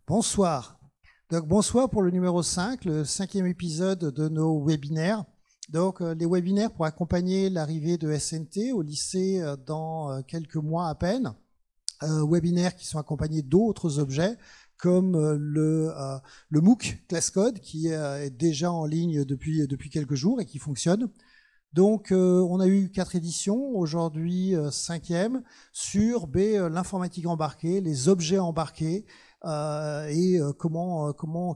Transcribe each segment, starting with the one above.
Bonsoir. Donc, bonsoir pour le numéro 5, le 5e épisode de nos webinaires. Donc, les webinaires pour accompagner l'arrivée de SNT au lycée dans quelques mois à peine. Webinaires qui sont accompagnés d'autres objets comme le MOOC ClassCode qui est déjà en ligne depuis quelques jours et qui fonctionne. Donc, on a eu 4 éditions, aujourd'hui 5e, sur l'informatique embarquée, les objets embarqués et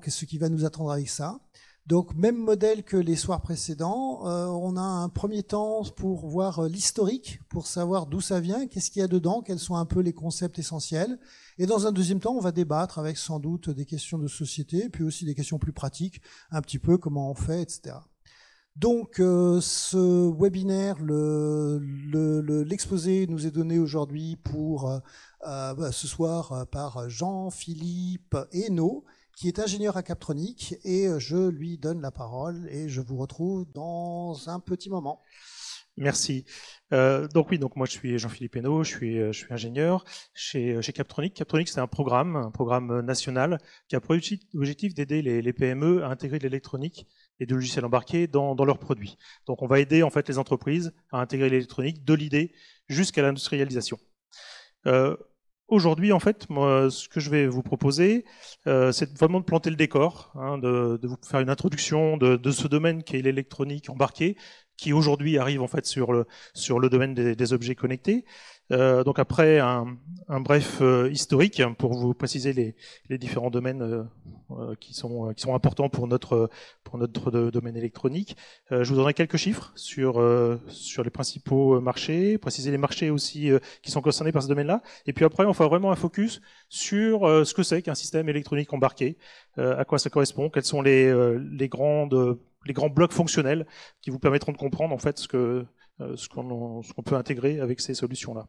qu'est-ce qui va nous attendre avec ça. Donc, même modèle que les soirs précédents, on a un premier temps pour voir l'historique, pour savoir d'où ça vient, qu'est-ce qu'il y a dedans, quels sont un peu les concepts essentiels. Et dans un deuxième temps, on va débattre avec sans doute des questions de société, puis aussi des questions plus pratiques, un petit peu comment on fait, etc. Donc, ce webinaire, l'exposé nous est donné aujourd'hui ce soir par Jean-Philippe Hainaut, qui est ingénieur à Captronic, et je lui donne la parole et je vous retrouve dans un petit moment. Merci. Donc moi je suis Jean-Philippe Hainaut, je suis ingénieur chez Captronic. Captronic, c'est un programme national qui a pour objectif d'aider les PME à intégrer de l'électronique et du logiciel embarqué dans leurs produits. Donc on va aider en fait les entreprises à intégrer l'électronique de l'idée jusqu'à l'industrialisation. Aujourd'hui, en fait, moi, ce que je vais vous proposer, c'est vraiment de planter le décor, de vous faire une introduction de ce domaine qui est l'électronique embarquée, qui aujourd'hui arrive en fait sur le domaine des objets connectés. Donc après un bref historique pour vous préciser les différents domaines qui sont importants pour notre domaine électronique. Je vous donnerai quelques chiffres sur les principaux marchés, préciser les marchés aussi qui sont concernés par ce domaine-là. Et puis après, on fera vraiment un focus sur ce que c'est qu'un système électronique embarqué, à quoi ça correspond, quels sont les grands blocs fonctionnels qui vous permettront de comprendre en fait ce qu'on peut intégrer avec ces solutions-là.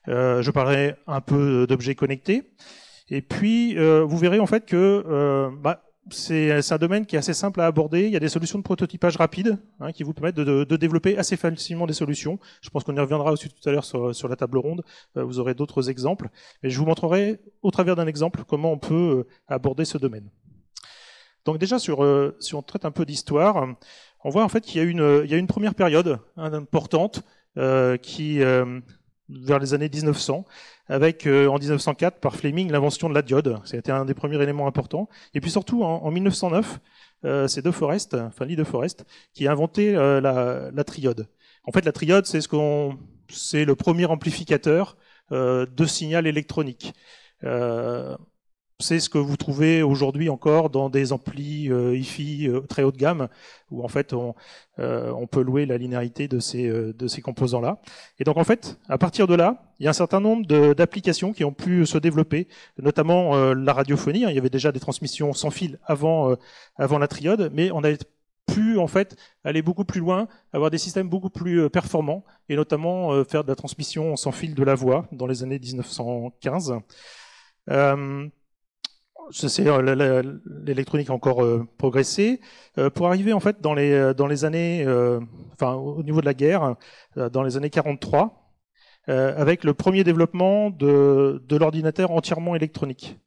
Je parlerai un peu d'objets connectés. Et puis, vous verrez en fait que c'est un domaine qui est assez simple à aborder. Il y a des solutions de prototypage rapide qui vous permettent de développer assez facilement des solutions. Je pense qu'on y reviendra aussi tout à l'heure sur la table ronde. Vous aurez d'autres exemples. Mais je vous montrerai au travers d'un exemple comment on peut aborder ce domaine. Donc déjà, si on traite un peu d'histoire, on voit en fait qu'il y a une première période importante qui vers les années 1900, avec en 1904 par Fleming l'invention de la diode. C'était un des premiers éléments importants. Et puis surtout en 1909, c'est Lee De Forest, qui a inventé la triode. En fait, la triode, c'est le premier amplificateur de signal électronique. C'est ce que vous trouvez aujourd'hui encore dans des amplis hi-fi très haut de gamme, où en fait on peut louer la linéarité de ces composants-là. Et donc en fait, à partir de là, il y a un certain nombre d'applications qui ont pu se développer, notamment la radiophonie. Il y avait déjà des transmissions sans fil avant la triode, mais on a pu en fait aller beaucoup plus loin, avoir des systèmes beaucoup plus performants, et notamment faire de la transmission sans fil de la voix dans les années 1915. L'électronique a encore progressé pour arriver en fait dans les années, au niveau de la guerre, dans les années 43, avec le premier développement de l'ordinateur entièrement électronique,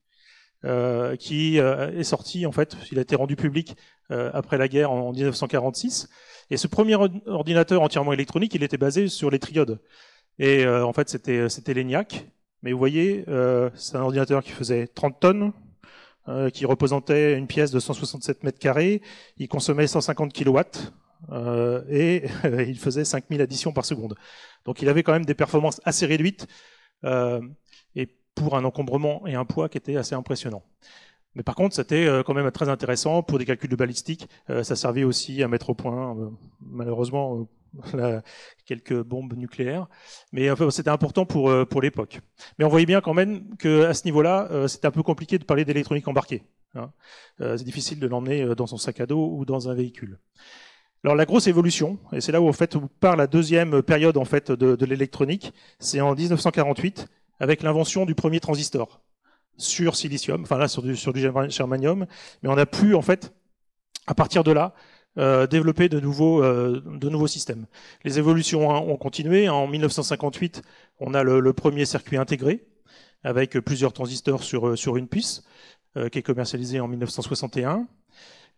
qui est sorti en fait, il a été rendu public après la guerre en 1946. Et ce premier ordinateur entièrement électronique, il était basé sur les triodes. Et en fait, c'était l'ENIAC. Mais vous voyez, c'est un ordinateur qui faisait 30 tonnes. Qui représentait une pièce de 167 mètres carrés, il consommait 150 kilowatts et il faisait 5000 additions par seconde. Donc il avait quand même des performances assez réduites et pour un encombrement et un poids qui étaient assez impressionnants. Mais par contre, c'était quand même très intéressant pour des calculs de balistique. Ça servait aussi à mettre au point, malheureusement, quelques bombes nucléaires. Mais enfin, c'était important pour l'époque. Mais on voyait bien quand même qu'à ce niveau-là, c'était un peu compliqué de parler d'électronique embarquée. C'est difficile de l'emmener dans son sac à dos ou dans un véhicule. Alors la grosse évolution, et c'est là où en fait on part la deuxième période en fait de l'électronique, c'est en 1948 avec l'invention du premier transistor sur silicium, enfin là sur du germanium, mais on a pu en fait à partir de là développer de nouveaux systèmes. Les évolutions ont continué. En 1958, on a le premier circuit intégré avec plusieurs transistors sur une puce. qui est commercialisé en 1961.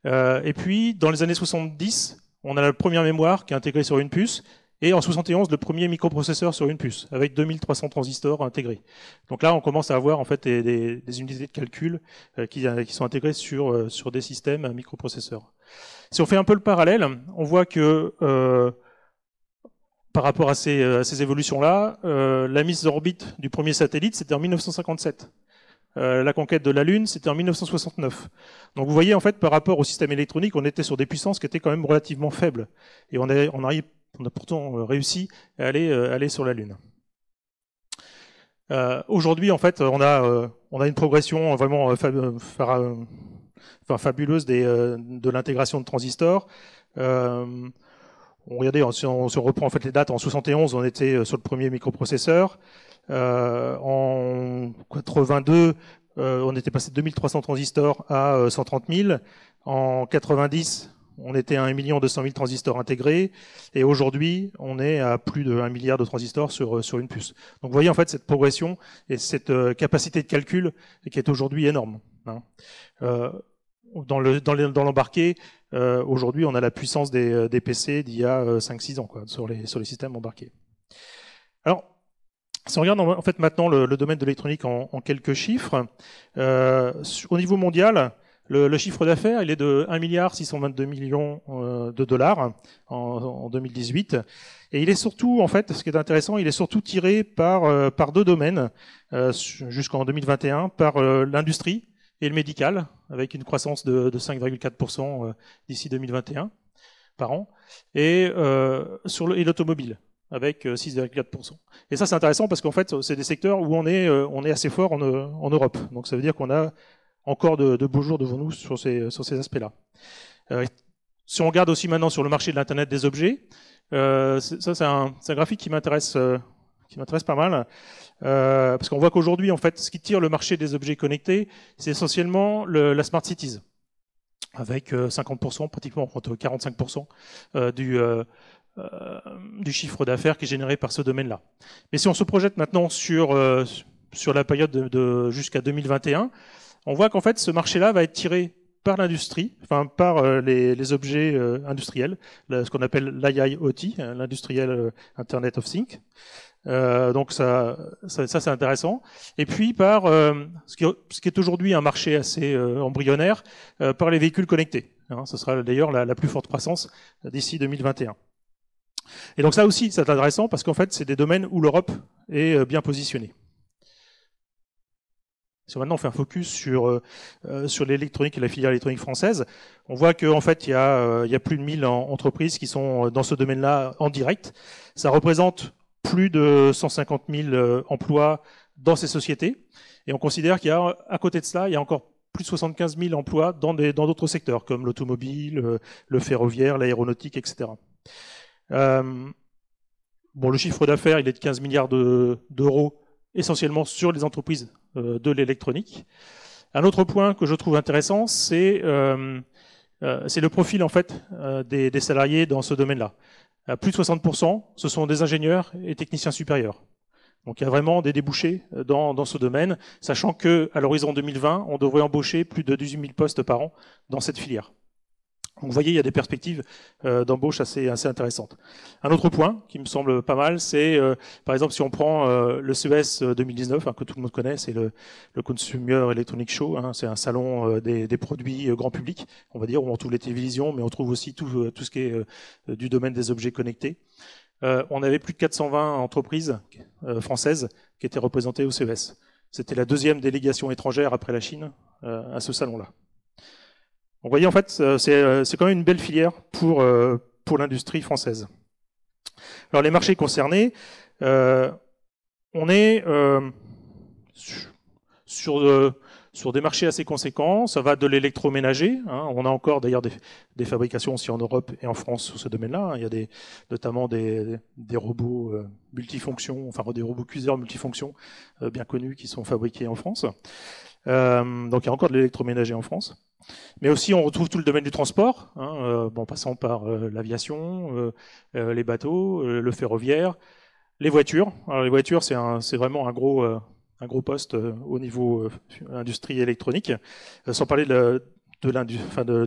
Et puis, dans les années 70, on a la première mémoire qui est intégrée sur une puce, et en 71, le premier microprocesseur sur une puce, avec 2300 transistors intégrés. Donc là, on commence à avoir en fait des unités de calcul qui sont intégrées sur des systèmes microprocesseurs. Si on fait un peu le parallèle, on voit que par rapport à ces évolutions-là, la mise en orbite du premier satellite, c'était en 1957. La conquête de la Lune, c'était en 1969. Donc vous voyez, en fait, par rapport au système électronique, on était sur des puissances qui étaient quand même relativement faibles. Et on a pourtant réussi à aller sur la Lune. Aujourd'hui, en fait, on a une progression vraiment fabuleuse de l'intégration de transistors. Regardez, si on se reprend en fait les dates, en 71, on était sur le premier microprocesseur. En 82, on était passé de 2300 transistors à 130 000. En 90, on était à 1 200 000 transistors intégrés. Et aujourd'hui, on est à plus de 1 milliard de transistors sur une puce. Donc vous voyez en fait cette progression et cette capacité de calcul qui est aujourd'hui énorme. Dans l'embarqué, aujourd'hui, on a la puissance des PC d'il y a 5-6 ans sur les systèmes embarqués. Alors, si on regarde en fait maintenant le domaine de l'électronique en quelques chiffres, au niveau mondial, le chiffre d'affaires, il est de 1 622 milliards de dollars en 2018. Et il est surtout, en fait, ce qui est intéressant, il est surtout tiré par deux domaines jusqu'en 2021, par l'industrie et le médical, avec une croissance de 5,4% d'ici 2021 par an, et l'automobile, avec 6,4%. Et ça, c'est intéressant parce qu'en fait, c'est des secteurs où on est assez fort en Europe. Donc ça veut dire qu'on a encore de beaux jours devant nous sur ces aspects-là. Si on regarde aussi maintenant sur le marché de l'Internet des objets, ça c'est un graphique qui m'intéresse pas mal, parce qu'on voit qu'aujourd'hui, en fait, ce qui tire le marché des objets connectés, c'est essentiellement la Smart Cities, avec 50%, pratiquement entre 45% du chiffre d'affaires qui est généré par ce domaine-là. Mais si on se projette maintenant sur la période jusqu'à 2021, on voit qu'en fait, ce marché-là va être tiré par l'industrie, enfin par les objets industriels, ce qu'on appelle l'IIoT, l'industriel Internet of Things. Donc ça c'est intéressant. Et puis par ce qui est aujourd'hui un marché assez embryonnaire, par les véhicules connectés. Ce sera d'ailleurs la plus forte croissance d'ici 2021. Et donc ça aussi c'est intéressant parce qu'en fait c'est des domaines où l'Europe est bien positionnée. Si maintenant on fait un focus sur l'électronique et la filière électronique française, on voit qu'en fait il y a plus de 1000 entreprises qui sont dans ce domaine-là en direct. Ça représente plus de 150 000 emplois dans ces sociétés. Et on considère qu'il y a, à côté de ça, il y a encore plus de 75 000 emplois dans d'autres secteurs, comme l'automobile, le ferroviaire, l'aéronautique, etc. Le chiffre d'affaires, il est de 15 milliards d'euros, essentiellement sur les entreprises de l'électronique. Un autre point que je trouve intéressant, c'est le profil en fait des salariés dans ce domaine-là. À plus de 60%, ce sont des ingénieurs et techniciens supérieurs. Donc il y a vraiment des débouchés dans ce domaine, sachant qu'à l'horizon 2020, on devrait embaucher plus de 18 000 postes par an dans cette filière. Donc vous voyez, il y a des perspectives d'embauche assez intéressantes. Un autre point qui me semble pas mal, c'est par exemple si on prend le CES 2019, que tout le monde connaît, c'est le Consumer Electronics Show, c'est un salon des produits grand public, on va dire, où on trouve les télévisions, mais on trouve aussi tout ce qui est du domaine des objets connectés. On avait plus de 420 entreprises françaises qui étaient représentées au CES. C'était la deuxième délégation étrangère après la Chine à ce salon-là. Vous voyez, en fait, c'est quand même une belle filière pour l'industrie française. Alors, les marchés concernés, on est sur des marchés assez conséquents. Ça va de l'électroménager. On a encore d'ailleurs des fabrications aussi en Europe et en France sur ce domaine-là. Il y a notamment des robots multifonctions, enfin des robots cuiseurs multifonctions bien connus qui sont fabriqués en France. Donc il y a encore de l'électroménager en France. Mais aussi on retrouve tout le domaine du transport, passant par l'aviation, les bateaux, le ferroviaire, les voitures. Alors les voitures c'est vraiment un gros un gros poste au niveau industrie électronique, sans parler de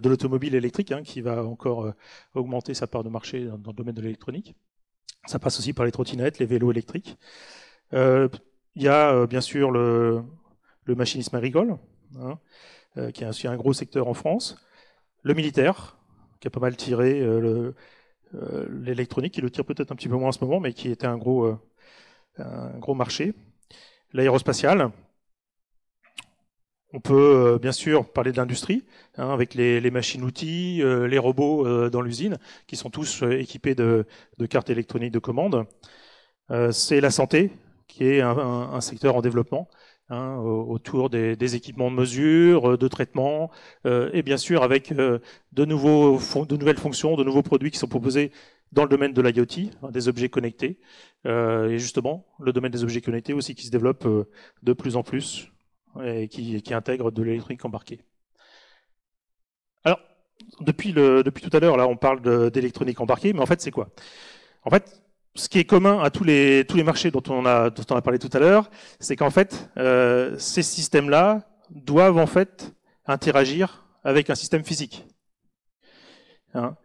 l'automobile électrique, hein, qui va encore augmenter sa part de marché dans le domaine de l'électronique. Ça passe aussi par les trottinettes, les vélos électriques. Il y a bien sûr le machinisme agricole, hein, qui est aussi un gros secteur en France. Le militaire, qui a pas mal tiré l'électronique, qui le tire peut-être un petit peu moins en ce moment, mais qui était un gros marché. L'aérospatial. On peut bien sûr parler de l'industrie, hein, avec les machines-outils, les robots dans l'usine, qui sont tous équipés de cartes électroniques de commande. C'est la santé, qui est un secteur en développement, hein, autour des équipements de mesure, de traitement, et bien sûr avec de nouvelles fonctions, de nouveaux produits qui sont proposés dans le domaine de l'IoT, hein, des objets connectés. Et justement, le domaine des objets connectés aussi qui se développe de plus en plus, et qui intègre de l'électronique embarquée. Alors, depuis tout à l'heure, là, on parle d'électronique embarquée, mais en fait, c'est quoi? En fait, ce qui est commun à tous les marchés dont on a parlé tout à l'heure, c'est qu'en fait, ces systèmes-là doivent en fait interagir avec un système physique. Hein,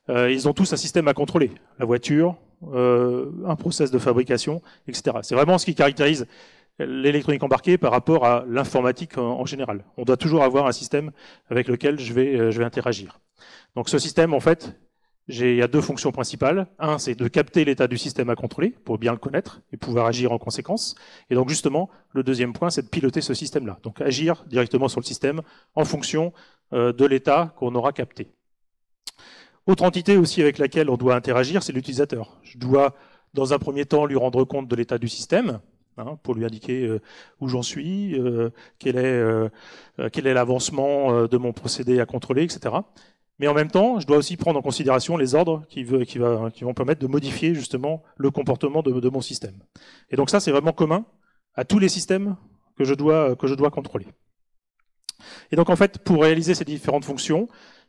ils ont tous un système à contrôler, la voiture, un process de fabrication, etc. C'est vraiment ce qui caractérise l'électronique embarquée par rapport à l'informatique en général. On doit toujours avoir un système avec lequel je vais interagir. Donc ce système, en fait, il y a deux fonctions principales. Un, c'est de capter l'état du système à contrôler pour bien le connaître et pouvoir agir en conséquence. Et donc justement, le deuxième point, c'est de piloter ce système-là. Donc agir directement sur le système en fonction de l'état qu'on aura capté. Autre entité aussi avec laquelle on doit interagir, c'est l'utilisateur. Je dois, dans un premier temps, lui rendre compte de l'état du système, hein, pour lui indiquer où j'en suis, quel est l'avancement de mon procédé à contrôler, etc. Mais en même temps, je dois aussi prendre en considération les ordres qui vont permettre de modifier justement le comportement de mon système. Et donc ça, c'est vraiment commun à tous les systèmes que je dois contrôler. Et donc en fait, pour réaliser ces différentes fonctions,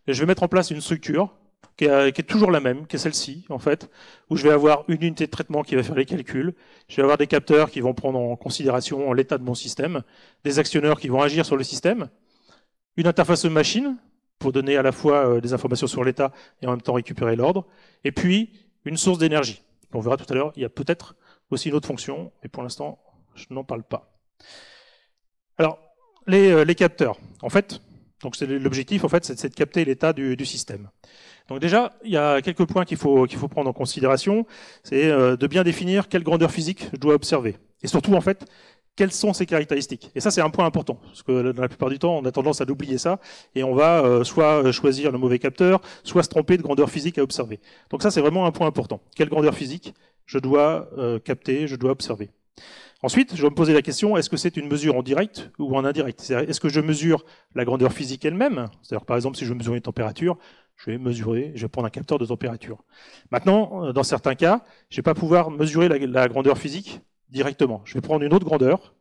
je vais mettre en place une structure qui est toujours la même, qui est celle-ci, en fait, où je vais avoir une unité de traitement qui va faire les calculs, je vais avoir des capteurs qui vont prendre en considération l'état de mon système, des actionneurs qui vont agir sur le système, une interface de machine, pour donner à la fois des informations sur l'état et en même temps récupérer l'ordre, et puis une source d'énergie. On verra tout à l'heure, il y a peut-être aussi une autre fonction, mais pour l'instant, je n'en parle pas. Alors, les capteurs, en fait, donc l'objectif, en fait, c'est de capter l'état du système. Donc déjà, il y a quelques points qu'il faut prendre en considération. C'est de bien définir quelle grandeur physique je dois observer. Et surtout, en fait, quelles sont ses caractéristiques. Et ça, c'est un point important, parce que dans la plupart du temps, on a tendance à l'oublier ça, et on va soit choisir le mauvais capteur, soit se tromper de grandeur physique à observer. Donc ça, c'est vraiment un point important. Quelle grandeur physique je dois capter, je dois observer. Ensuite, je vais me poser la question, est-ce que c'est une mesure en direct ou en indirect? Est-ce que je mesure la grandeur physique elle-même? C'est-à-dire, par exemple, si je veux mesurer une température, je vais prendre un capteur de température. Maintenant, dans certains cas, je ne vais pas pouvoir mesurer la grandeur physique directement. Je vais prendre une autre grandeur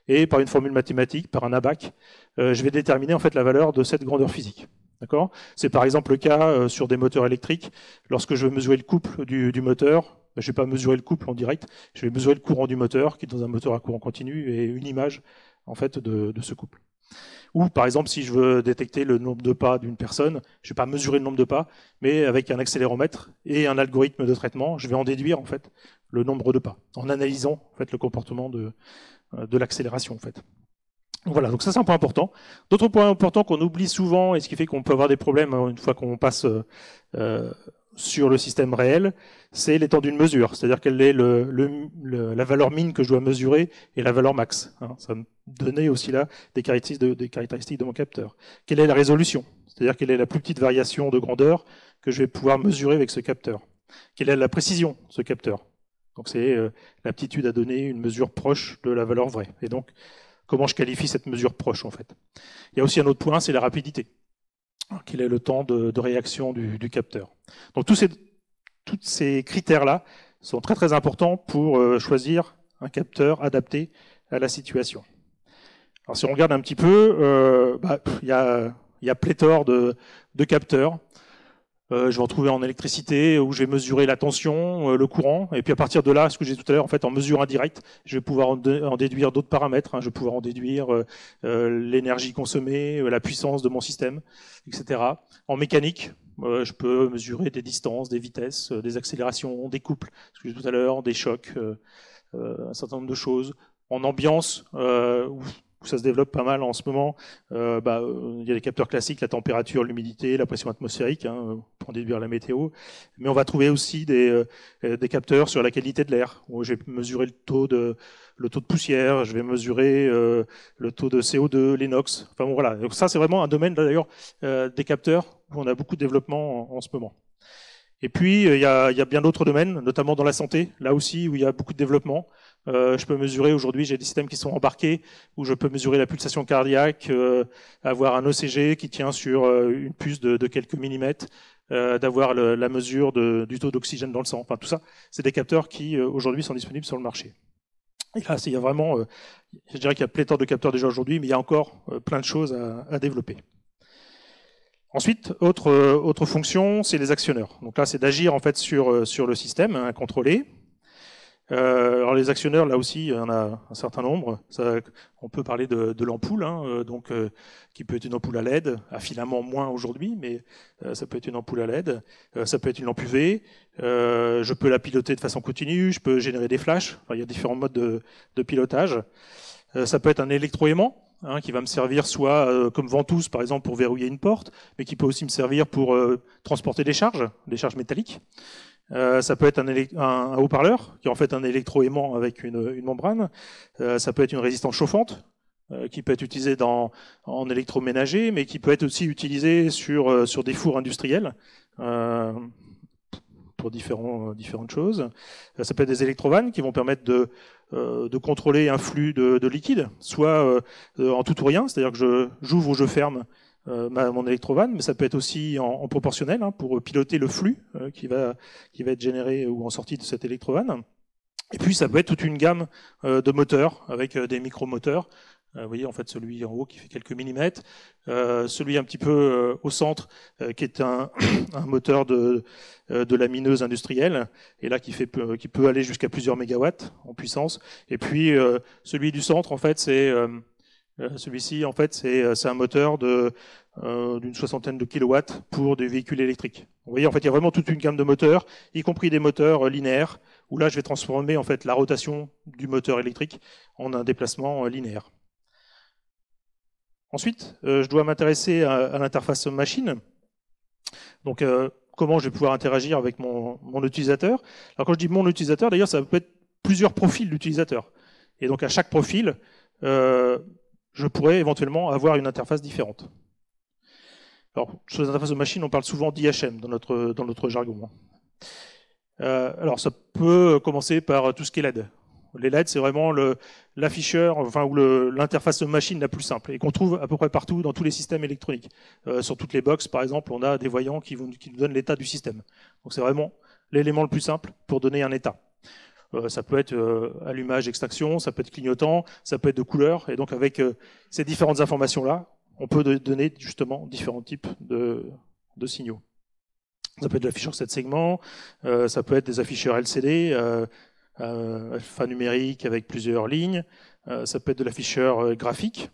et par une formule mathématique, par un ABAC, je vais déterminer en fait la valeur de cette grandeur physique. D'accord ? C'est par exemple le cas sur des moteurs électriques. Lorsque je veux mesurer le couple du moteur, je ne vais pas mesurer le couple en direct, je vais mesurer le courant du moteur qui est dans un moteur à courant continu et une image en fait de ce couple. Ou par exemple, si je veux détecter le nombre de pas d'une personne, je ne vais pas mesurer le nombre de pas, mais avec un accéléromètre et un algorithme de traitement, je vais en déduire en fait le nombre de pas, en analysant en fait le comportement de l'accélération en fait. Voilà, donc ça c'est un point important. D'autres points importants qu'on oublie souvent et ce qui fait qu'on peut avoir des problèmes une fois qu'on passe sur le système réel, c'est l'étendue de mesure, c'est-à-dire quelle est la valeur min que je dois mesurer et la valeur max. Hein, ça me donnait aussi là des caractéristiques de mon capteur. Quelle est la résolution, c'est-à-dire quelle est la plus petite variation de grandeur que je vais pouvoir mesurer avec ce capteur. Quelle est la précision de ce capteur. Donc c'est l'aptitude à donner une mesure proche de la valeur vraie. Et donc, comment je qualifie cette mesure proche en fait. Il y a aussi un autre point, c'est la rapidité. Quel est le temps de réaction du capteur. Donc tous ces critères-là sont très très importants pour choisir un capteur adapté à la situation. Alors si on regarde un petit peu, il y a pléthore de capteurs. Je vais retrouver en électricité où je vais mesurer la tension, le courant, et puis à partir de là, ce que j'ai dit tout à l'heure, en fait, en mesure indirecte, je vais pouvoir en déduire d'autres paramètres. Je vais pouvoir en déduire l'énergie consommée, la puissance de mon système, etc. En mécanique, je peux mesurer des distances, des vitesses, des accélérations, des couples, ce que j'ai dit tout à l'heure, des chocs, un certain nombre de choses. En ambiance, où ça se développe pas mal en ce moment, il y a des capteurs classiques, la température, l'humidité, la pression atmosphérique, pour déduire la météo. Mais on va trouver aussi des capteurs sur la qualité de l'air, où je vais mesurer le taux de poussière, je vais mesurer le taux de CO2, les NOx. Enfin bon, voilà. Donc ça, c'est vraiment un domaine d'ailleurs des capteurs où on a beaucoup de développement en ce moment. Et puis, il y a bien d'autres domaines, notamment dans la santé, là aussi où il y a beaucoup de développement. Je peux mesurer, aujourd'hui, j'ai des systèmes qui sont embarqués, où je peux mesurer la pulsation cardiaque, avoir un ECG qui tient sur une puce de quelques millimètres, d'avoir la mesure du taux d'oxygène dans le sang. Enfin, tout ça, c'est des capteurs qui, aujourd'hui, sont disponibles sur le marché. Et là, il y a vraiment, je dirais qu'il y a pléthore de capteurs déjà aujourd'hui, mais il y a encore plein de choses à développer. Ensuite, autre fonction, c'est les actionneurs. Donc là, c'est d'agir en fait sur le système, contrôlé. Alors les actionneurs, là aussi, il y en a un certain nombre. On peut parler de l'ampoule, qui peut être une ampoule à LED, à filament moins aujourd'hui, mais ça peut être une ampoule à LED. Ça peut être une lampe UV. Je peux la piloter de façon continue. Je peux générer des flashs. Enfin, il y a différents modes de pilotage. Ça peut être un électroaimant, qui va me servir soit comme ventouse, par exemple, pour verrouiller une porte, mais qui peut aussi me servir pour transporter des charges métalliques. Ça peut être un haut-parleur, qui est en fait un électroaimant avec une membrane. Ça peut être une résistance chauffante, qui peut être utilisée en électroménager, mais qui peut être aussi utilisée sur des fours industriels, pour différentes choses. Ça peut être des électrovannes qui vont permettre de contrôler un flux de liquide, soit en tout ou rien, c'est-à-dire que j'ouvre ou je ferme mon électrovanne, mais ça peut être aussi en proportionnel, pour piloter le flux qui va être généré ou en sortie de cette électrovanne. Et puis ça peut être toute une gamme de moteurs avec des micromoteurs. Vous voyez en fait celui en haut qui fait quelques millimètres, celui un petit peu au centre qui est un moteur de lamineuse industrielle, et là qui peut aller jusqu'à plusieurs mégawatts en puissance. Et puis celui du centre en fait c'est celui-ci en fait c'est un moteur d'une soixantaine de kilowatts pour des véhicules électriques. Vous voyez en fait il y a vraiment toute une gamme de moteurs, y compris des moteurs linéaires, où là je vais transformer en fait la rotation du moteur électrique en un déplacement linéaire. Ensuite, je dois m'intéresser à l'interface machine. Donc, comment je vais pouvoir interagir avec mon utilisateur. Alors, quand je dis mon utilisateur, d'ailleurs, ça peut être plusieurs profils d'utilisateurs. Et donc, à chaque profil, je pourrais éventuellement avoir une interface différente. Alors, sur les interfaces de machine, on parle souvent d'IHM dans notre jargon. Alors, ça peut commencer par tout ce qui est LED. Les LED, c'est vraiment l'afficheur, ou l'interface machine la plus simple, et qu'on trouve à peu près partout dans tous les systèmes électroniques. Sur toutes les box, par exemple, on a des voyants qui nous donnent l'état du système. Donc c'est vraiment l'élément le plus simple pour donner un état. Ça peut être allumage, extraction, ça peut être clignotant, ça peut être de couleur, et donc avec ces différentes informations-là, on peut donner justement différents types de signaux. Ça peut être de l'afficheur 7 segments, ça peut être des afficheurs LCD, alphanumérique avec plusieurs lignes, ça peut être de l'afficheur graphique,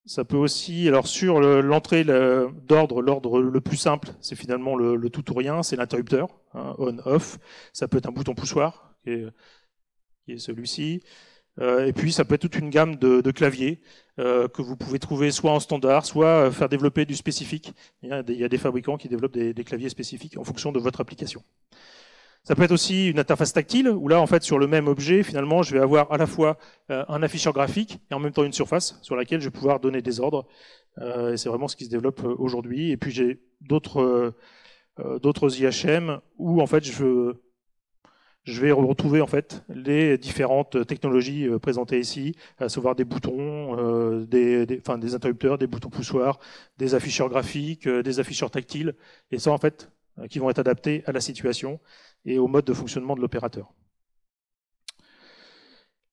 ça peut aussi, alors sur l'entrée d'ordre, l'ordre le plus simple, c'est finalement le tout ou rien, c'est l'interrupteur, on-off, ça peut être un bouton poussoir, qui est celui-ci, et puis ça peut être toute une gamme de claviers que vous pouvez trouver soit en standard, soit faire développer du spécifique. Il y a des fabricants qui développent des claviers spécifiques en fonction de votre application. Ça peut être aussi une interface tactile, où là, en fait, sur le même objet, finalement, je vais avoir à la fois un afficheur graphique et en même temps une surface sur laquelle je vais pouvoir donner des ordres. Et c'est vraiment ce qui se développe aujourd'hui. Et puis j'ai d'autres IHM où, en fait, je vais retrouver en fait les différentes technologies présentées ici, à savoir des boutons, des interrupteurs, des boutons poussoirs, des afficheurs graphiques, des afficheurs tactiles, et ça, en fait, qui vont être adaptés à la situation et au mode de fonctionnement de l'opérateur.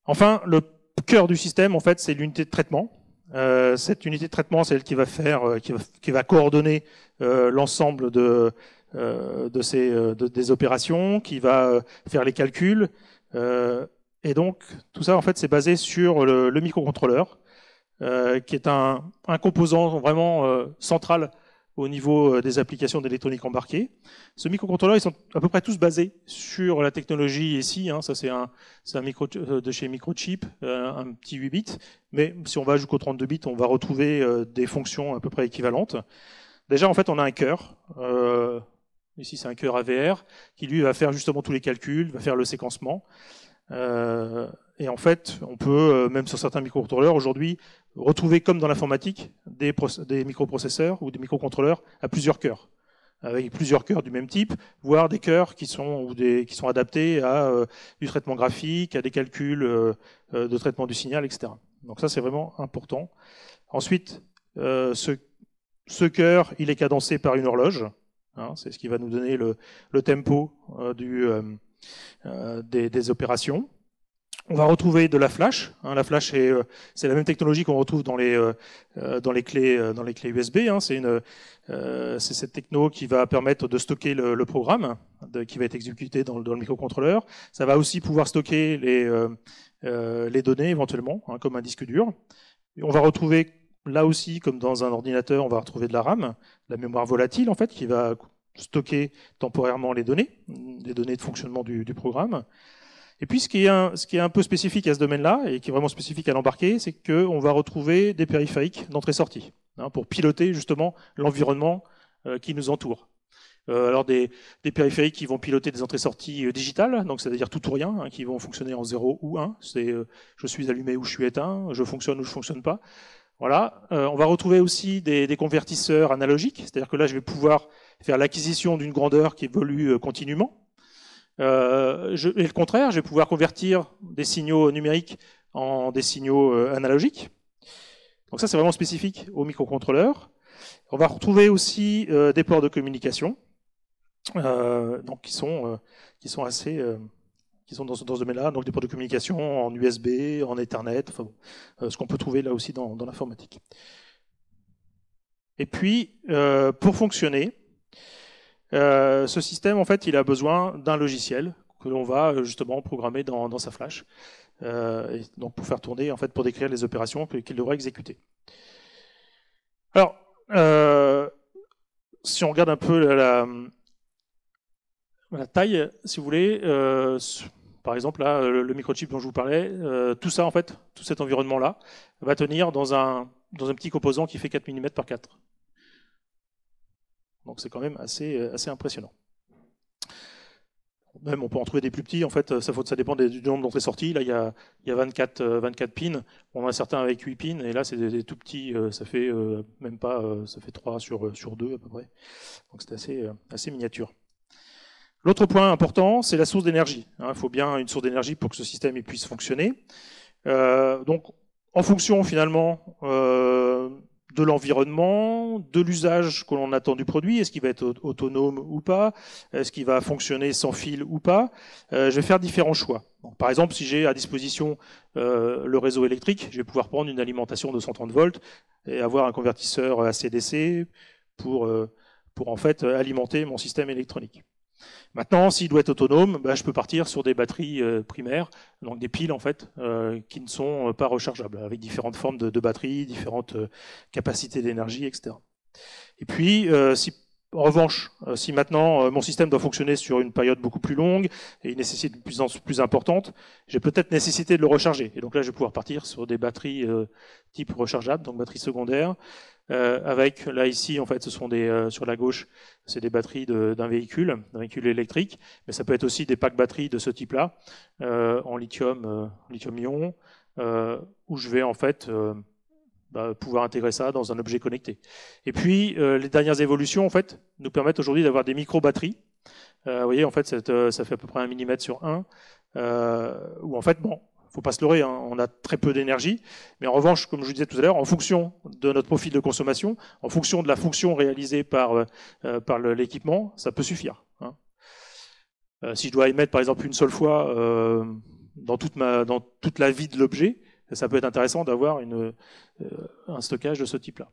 Enfin, le cœur du système, en fait, c'est l'unité de traitement. Cette unité de traitement, c'est elle qui va faire, qui va coordonner l'ensemble des opérations, qui va faire les calculs. Et donc, tout ça, en fait, c'est basé sur le microcontrôleur, qui est un composant vraiment central au niveau des applications d'électronique embarquée. Ce microcontrôleur, ils sont à peu près tous basés sur la technologie ici. Ça, c'est un micro de chez Microchip, un petit 8 bits. Mais si on va jusqu'au 32 bits, on va retrouver des fonctions à peu près équivalentes. Déjà, en fait, on a un cœur. Ici, c'est un cœur AVR qui, lui, va faire justement tous les calculs, va faire le séquencement. Et en fait, on peut, même sur certains microcontrôleurs, aujourd'hui, retrouver, comme dans l'informatique, des microprocesseurs ou des microcontrôleurs à plusieurs cœurs, avec plusieurs cœurs du même type, voire des cœurs qui sont adaptés à du traitement graphique, à des calculs de traitement du signal, etc. Donc ça, c'est vraiment important. Ensuite, ce cœur, il est cadencé par une horloge. C'est ce qui va nous donner le tempo des opérations. On va retrouver de la flash. La flash, c'est la même technologie qu'on retrouve dans les clés USB. C'est cette techno qui va permettre de stocker le programme qui va être exécuté dans le microcontrôleur. Ça va aussi pouvoir stocker les données éventuellement, comme un disque dur. Et on va retrouver là aussi, comme dans un ordinateur, on va retrouver de la RAM, la mémoire volatile en fait, qui va stocker temporairement les données de fonctionnement du programme. Et puis, ce qui est un peu spécifique à ce domaine-là, et qui est vraiment spécifique à l'embarqué, c'est qu'on va retrouver des périphériques d'entrée-sortie, pour piloter justement l'environnement qui nous entoure. Alors des périphériques qui vont piloter des entrées-sorties digitales, donc c'est-à-dire tout ou rien, qui vont fonctionner en 0 ou 1. C'est je suis allumé ou je suis éteint, je fonctionne ou je fonctionne pas. Voilà. On va retrouver aussi des convertisseurs analogiques, c'est-à-dire que là, je vais pouvoir faire l'acquisition d'une grandeur qui évolue continuellement. Et le contraire, je vais pouvoir convertir des signaux numériques en des signaux analogiques. Donc ça, c'est vraiment spécifique aux microcontrôleurs. On va retrouver aussi des ports de communication, donc qui sont dans ce domaine-là, donc des ports de communication en USB, en Ethernet, enfin, ce qu'on peut trouver là aussi dans l'informatique. Et puis, pour fonctionner, ce système, en fait, il a besoin d'un logiciel que l'on va justement programmer dans sa flash, et donc pour faire tourner, en fait, pour décrire les opérations qu'il devra exécuter. Alors, si on regarde un peu la taille, si vous voulez, par exemple, là, le microchip dont je vous parlais, tout ça, en fait, tout cet environnement-là, va tenir dans un petit composant qui fait 4 mm par 4. Donc c'est quand même assez impressionnant. Même on peut en trouver des plus petits, en fait, ça dépend du nombre d'entrées-sorties. Là, il y a 24 pins. On en a certains avec 8 pins, et là, c'est des tout petits, ça fait même pas, ça fait 3 sur 2 à peu près. Donc c'est assez miniature. L'autre point important, c'est la source d'énergie. Il faut bien une source d'énergie pour que ce système puisse fonctionner. Donc, en fonction finalement de l'environnement, de l'usage que l'on attend du produit, est-ce qu'il va être autonome ou pas, est-ce qu'il va fonctionner sans fil ou pas, je vais faire différents choix. Donc, par exemple, si j'ai à disposition le réseau électrique, je vais pouvoir prendre une alimentation de 130 volts et avoir un convertisseur AC/DC pour en fait alimenter mon système électronique. Maintenant, s'il doit être autonome, je peux partir sur des batteries primaires, donc des piles en fait, qui ne sont pas rechargeables, avec différentes formes de batteries, différentes capacités d'énergie, etc. Et puis, en revanche, si maintenant mon système doit fonctionner sur une période beaucoup plus longue et il nécessite une puissance plus importante, j'ai peut-être nécessité de le recharger. Et donc là, je vais pouvoir partir sur des batteries type rechargeable, donc batteries secondaires, avec là ici en fait, ce sont sur la gauche, c'est des batteries d'un véhicule électrique, mais ça peut être aussi des packs batteries de ce type-là, en lithium-ion, où je vais en fait pouvoir intégrer ça dans un objet connecté. Et puis, les dernières évolutions, en fait, nous permettent aujourd'hui d'avoir des micro-batteries. Vous voyez, en fait, ça fait à peu près 1 mm sur 1, où en fait, faut pas se leurrer, on a très peu d'énergie, mais en revanche, comme je vous disais tout à l'heure, en fonction de notre profil de consommation, en fonction de la fonction réalisée par l'équipement, ça peut suffire. Si je dois émettre, par exemple, une seule fois dans toute la vie de l'objet, ça peut être intéressant d'avoir un stockage de ce type-là.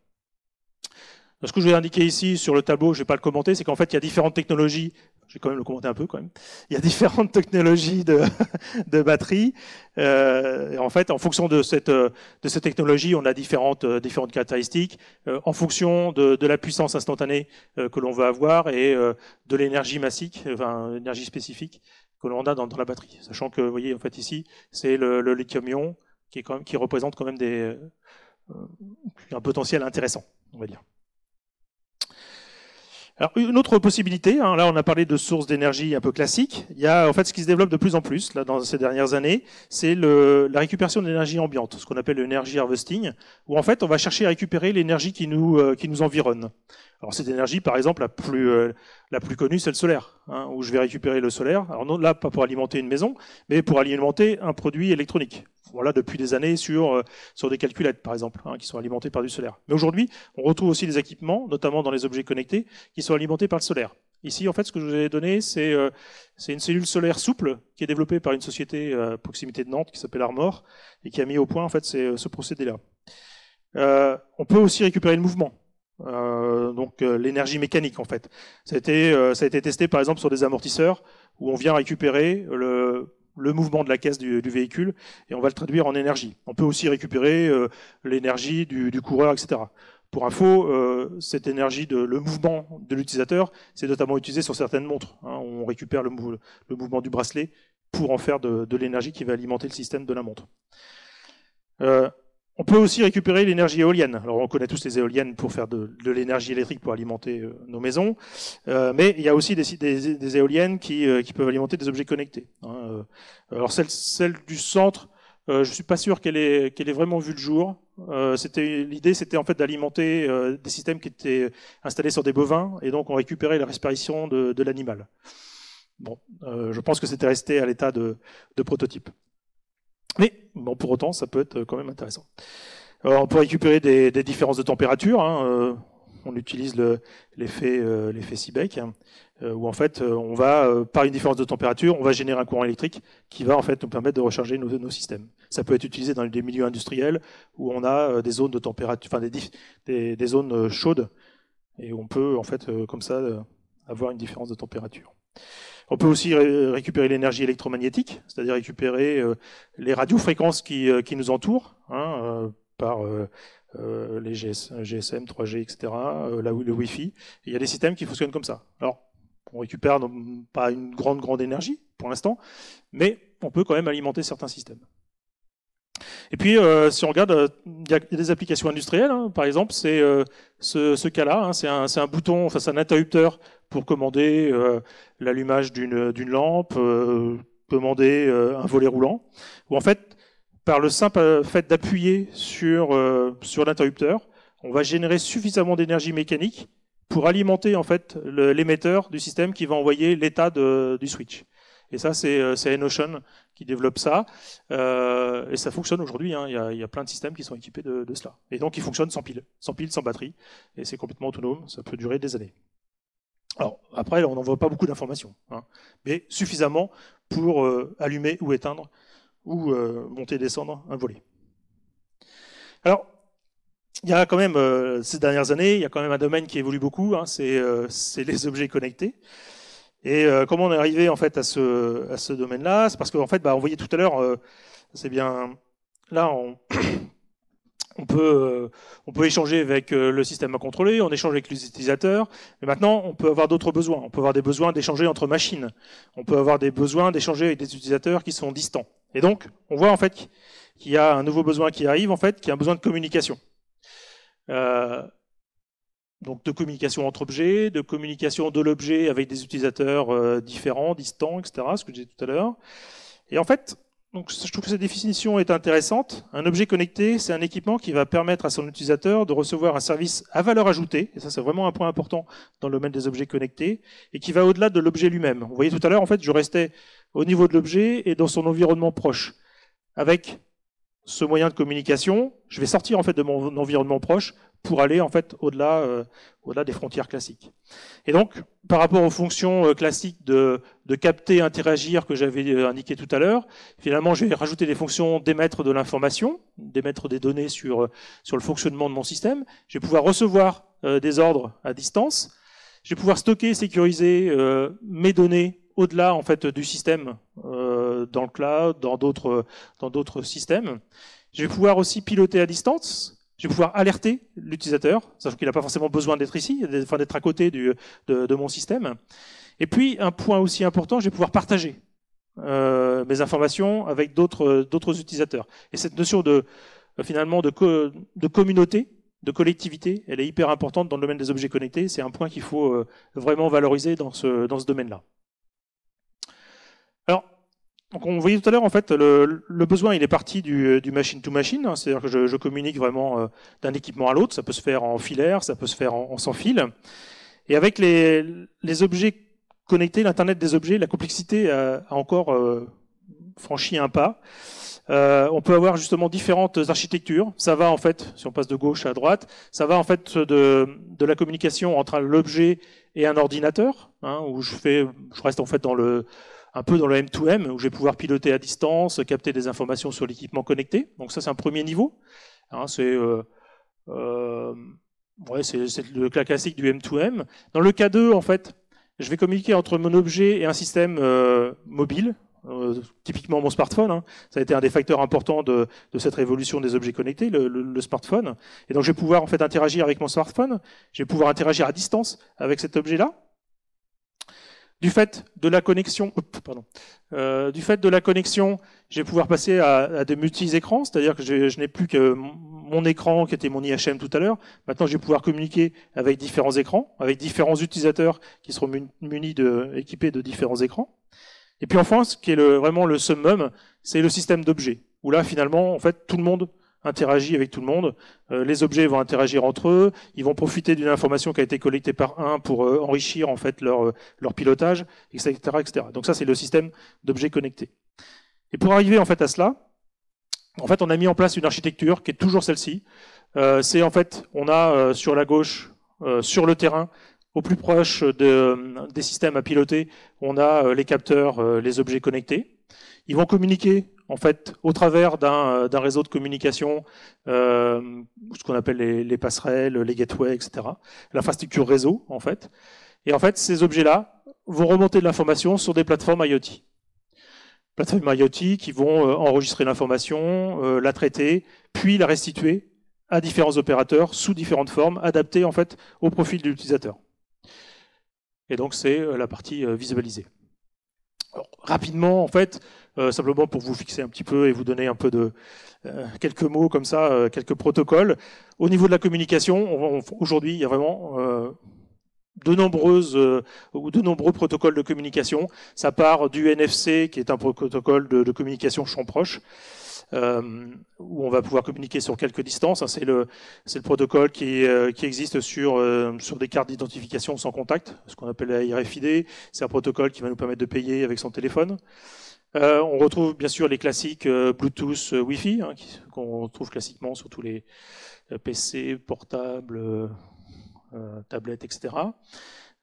Ce que je vais indiquer ici sur le tableau, je ne vais pas le commenter, c'est qu'en fait, il y a différentes technologies. Je vais quand même le commenter un peu quand même. Il y a différentes technologies de batterie. Et en fait, en fonction de cette technologie, on a différentes caractéristiques. En fonction de la puissance instantanée que l'on veut avoir et de l'énergie massique, enfin l'énergie spécifique que l'on a dans la batterie. Sachant que, vous voyez, en fait ici, c'est le lithium-ion qui représente quand même un potentiel intéressant, on va dire. Alors, une autre possibilité, hein, là on a parlé de sources d'énergie un peu classiques, il y a en fait ce qui se développe de plus en plus là, dans ces dernières années, c'est la récupération d'énergie ambiante, ce qu'on appelle l'énergie harvesting, où en fait on va chercher à récupérer l'énergie qui nous environne. Alors cette énergie, par exemple, la plus connue, c'est le solaire, hein, où je vais récupérer le solaire, alors non, là pas pour alimenter une maison, mais pour alimenter un produit électronique. Voilà, depuis des années sur des calculettes, par exemple, hein, qui sont alimentés par du solaire. Mais aujourd'hui, on retrouve aussi des équipements, notamment dans les objets connectés, qui sont alimentés par le solaire. Ici, en fait, ce que je vous ai donné, c'est une cellule solaire souple qui est développée par une société à proximité de Nantes qui s'appelle Armor et qui a mis au point en fait ce procédé-là. On peut aussi récupérer le mouvement. Donc l'énergie mécanique en fait. Ça a été testé par exemple sur des amortisseurs où on vient récupérer le mouvement de la caisse du véhicule et on va le traduire en énergie. On peut aussi récupérer l'énergie du coureur, etc. Pour info, cette énergie, le mouvement de l'utilisateur, c'est notamment utilisé sur certaines montres. Hein. On récupère le mouvement du bracelet pour en faire de l'énergie qui va alimenter le système de la montre. On peut aussi récupérer l'énergie éolienne. Alors on connaît tous les éoliennes pour faire de l'énergie électrique pour alimenter nos maisons, mais il y a aussi des éoliennes qui peuvent alimenter des objets connectés. Hein. Alors celle du centre, je suis pas sûr qu'elle ait vraiment vu le jour. L'idée c'était en fait d'alimenter des systèmes qui étaient installés sur des bovins et donc on récupérait la respiration de l'animal. Bon, je pense que c'était resté à l'état de prototype. Mais bon, pour autant, ça peut être quand même intéressant. Alors, on peut récupérer des différences de température. Hein, on utilise l'effet Seebeck, hein, où en fait, on va par une différence de température, on va générer un courant électrique qui va en fait nous permettre de recharger nos systèmes. Ça peut être utilisé dans des milieux industriels où on a des zones de température, enfin des zones chaudes, et on peut en fait comme ça avoir une différence de température. On peut aussi récupérer l'énergie électromagnétique, c'est-à-dire récupérer les radiofréquences qui nous entourent, hein, par les GSM, 3G, etc., le Wi-Fi. Et il y a des systèmes qui fonctionnent comme ça. Alors, on récupère pas une grande énergie pour l'instant, mais on peut quand même alimenter certains systèmes. Et puis, si on regarde, il y a des applications industrielles. Hein, par exemple, c'est ce cas-là. Hein, c'est un bouton, enfin c'est un interrupteur pour commander l'allumage d'une lampe, commander un volet roulant. Ou en fait, par le simple fait d'appuyer sur l'interrupteur, on va générer suffisamment d'énergie mécanique pour alimenter en fait l'émetteur du système qui va envoyer l'état du switch. Et ça, c'est Enotion qui développe ça. Et ça fonctionne aujourd'hui. Hein. Il y a plein de systèmes qui sont équipés de cela. Et donc, ils fonctionnent sans pile, sans batterie. Et c'est complètement autonome. Ça peut durer des années. Alors, après, on n'envoie pas beaucoup d'informations. Hein, mais suffisamment pour allumer ou éteindre ou monter et descendre un volet. Alors, il y a quand même, ces dernières années, il y a quand même un domaine qui évolue beaucoup. Hein, c'est les objets connectés. Et comment on est arrivé en fait à ce domaine-là? C'est parce qu'en fait, on voyait tout à l'heure, c'est bien là, on peut échanger avec le système à contrôler, on échange avec les utilisateurs, mais maintenant on peut avoir d'autres besoins. On peut avoir des besoins d'échanger entre machines. On peut avoir des besoins d'échanger avec des utilisateurs qui sont distants. Et donc, on voit en fait qu'il y a un nouveau besoin qui arrive, en fait, qui est un besoin de communication. Donc de communication entre objets, de communication de l'objet avec des utilisateurs différents, distants, etc., ce que je disais tout à l'heure. Et en fait, donc, je trouve que cette définition est intéressante. Un objet connecté, c'est un équipement qui va permettre à son utilisateur de recevoir un service à valeur ajoutée, et ça c'est vraiment un point important dans le domaine des objets connectés, et qui va au-delà de l'objet lui-même. Vous voyez tout à l'heure, en fait, je restais au niveau de l'objet et dans son environnement proche, avec ce moyen de communication, je vais sortir en fait de mon environnement proche pour aller en fait au-delà des frontières classiques. Et donc, par rapport aux fonctions classiques de capter, interagir que j'avais indiqué tout à l'heure, finalement, je vais rajouter des fonctions d'émettre de l'information, d'émettre des données sur le fonctionnement de mon système. Je vais pouvoir recevoir des ordres à distance. Je vais pouvoir stocker et sécuriser mes données au-delà en fait du système dans le cloud, dans d'autres systèmes. Je vais pouvoir aussi piloter à distance. Je vais pouvoir alerter l'utilisateur, sachant qu'il n'a pas forcément besoin d'être ici, enfin d'être à côté de mon système. Et puis un point aussi important, je vais pouvoir partager mes informations avec d'autres utilisateurs. Et cette notion finalement de communauté, de collectivité, elle est hyper importante dans le domaine des objets connectés. C'est un point qu'il faut vraiment valoriser dans ce domaine-là. Alors, donc on voyait tout à l'heure, en fait, le besoin, il est parti du machine-to-machine, hein, c'est-à-dire que je communique vraiment d'un équipement à l'autre. Ça peut se faire en filaire, ça peut se faire en sans fil. Et avec les objets connectés, l'Internet des objets, la complexité a encore franchi un pas. On peut avoir justement différentes architectures. Ça va en fait, si on passe de gauche à droite, ça va en fait de la communication entre l'objet et un ordinateur, hein, où je reste en fait un peu dans le M2M, où je vais pouvoir piloter à distance, capter des informations sur l'équipement connecté. Donc ça, c'est un premier niveau. Hein, c'est le cas classique du M2M. Dans le cas 2, en fait, je vais communiquer entre mon objet et un système mobile, typiquement mon smartphone. Hein. Ça a été un des facteurs importants de cette révolution des objets connectés, le smartphone. Et donc je vais pouvoir en fait interagir avec mon smartphone. Je vais pouvoir interagir à distance avec cet objet-là. Du fait de la connexion, je vais pouvoir passer à des multi-écrans, c'est-à-dire que je n'ai plus que mon écran qui était mon IHM tout à l'heure. Maintenant, je vais pouvoir communiquer avec différents écrans, avec différents utilisateurs qui seront équipés de différents écrans. Et puis enfin, ce qui est vraiment le summum, c'est le système d'objets, où là, finalement, en fait, tout le monde interagit avec tout le monde. Les objets vont interagir entre eux, ils vont profiter d'une information qui a été collectée par un pour enrichir en fait leur pilotage, etc., etc. Donc ça, c'est le système d'objets connectés. Et pour arriver en fait à cela, en fait, on a mis en place une architecture qui est toujours celle-ci. C'est en fait, on a sur la gauche, sur le terrain, au plus proche des systèmes à piloter, on a les capteurs, les objets connectés. Ils vont communiquer en fait au travers d'un réseau de communication, ce qu'on appelle les passerelles, les gateways, etc. L'infrastructure réseau en fait. Et en fait, ces objets-là vont remonter de l'information sur des plateformes IoT. Plateformes IoT qui vont enregistrer l'information, la traiter, puis la restituer à différents opérateurs sous différentes formes, adaptées en fait au profil de l'utilisateur. Et donc c'est la partie visualisée. Alors, rapidement, en fait, simplement pour vous fixer un petit peu et vous donner un peu de quelques mots comme ça, quelques protocoles. Au niveau de la communication, aujourd'hui, il y a vraiment de nombreux protocoles de communication. Ça part du NFC, qui est un protocole de communication champ proche, où on va pouvoir communiquer sur quelques distances. C'est le protocole qui existe sur des cartes d'identification sans contact, ce qu'on appelle la RFID. C'est un protocole qui va nous permettre de payer avec son téléphone. On retrouve bien sûr les classiques Bluetooth, Wi-Fi, hein, qu'on retrouve classiquement sur tous les PC, portables, tablettes, etc.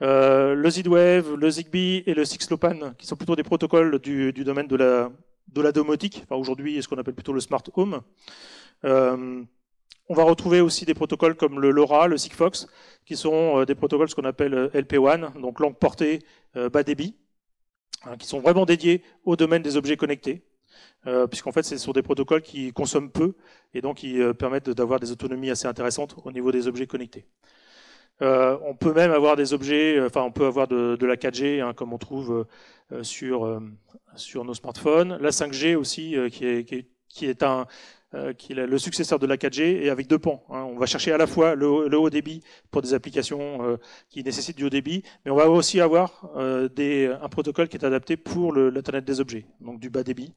Le Z-Wave, le Zigbee et le 6LoWPAN, qui sont plutôt des protocoles du domaine de la domotique, enfin aujourd'hui ce qu'on appelle plutôt le smart home. On va retrouver aussi des protocoles comme le LoRa, le Sigfox, qui sont des protocoles ce qu'on appelle LPWAN, donc langue portée bas débit, hein, qui sont vraiment dédiés au domaine des objets connectés, puisqu'en fait ce sont des protocoles qui consomment peu et donc qui permettent d'avoir des autonomies assez intéressantes au niveau des objets connectés. On peut même avoir des objets, on peut avoir de la 4G, hein, comme on trouve sur nos smartphones. La 5G aussi, qui est le successeur de la 4G et avec deux pans. Hein. On va chercher à la fois le haut débit pour des applications qui nécessitent du haut débit, mais on va aussi avoir un protocole qui est adapté pour l'Internet des objets, donc du bas débit,